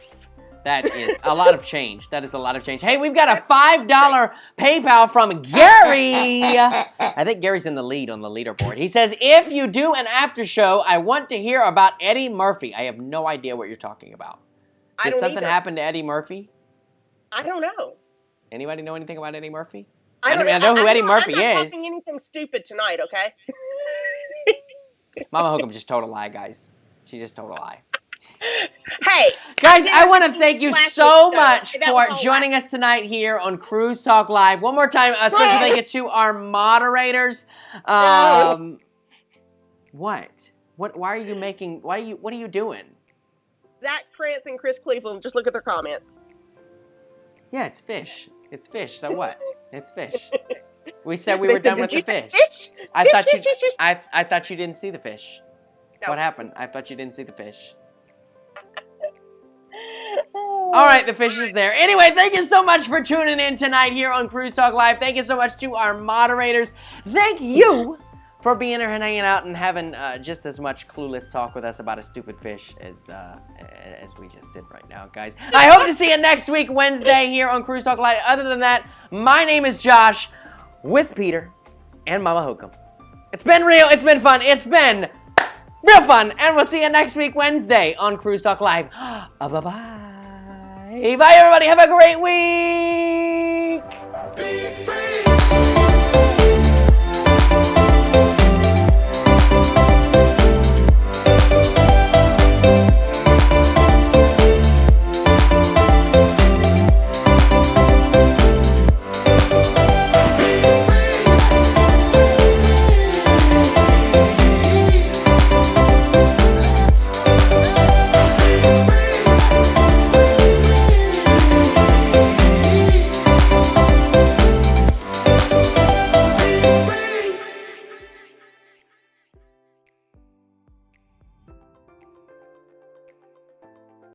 That is a lot of change. That is a lot of change. Hey, we've got a $5 PayPal from Gary. I think Gary's in the lead on the leaderboard. He says, "If you do an after show, I want to hear about Eddie Murphy." I have no idea what you're talking about. Did something happen to Eddie Murphy? I don't know. Anybody know anything about Eddie Murphy? I know who Eddie Murphy is. I'm not talking anything stupid tonight, okay? Mama Hocum just told a lie, guys. She just told a lie. Hey, guys, I want to thank you so much for joining us tonight here on Cruise Talk Live. One more time, a special thank you to our moderators. What? Why are you making? What are you doing? Zach Krantz and Chris Cleveland. Just look at their comments. Yeah, it's fish. It's fish. So what? It's fish. We said we were done with the fish. I thought you didn't see the fish. No. What happened? I thought you didn't see the fish. All right, the fish is there. Anyway, thank you so much for tuning in tonight here on Cruise Talk Live. Thank you so much to our moderators. Thank you for being here and hanging out and having just as much clueless talk with us about a stupid fish as we just did right now, guys. I hope to see you next week, Wednesday, here on Cruise Talk Live. Other than that, my name is Josh with Peter and Mama Hocum. It's been real. It's been fun. It's been real fun. And we'll see you next week, Wednesday, on Cruise Talk Live. Bye-bye. Bye, everybody. Have a great week. Be free.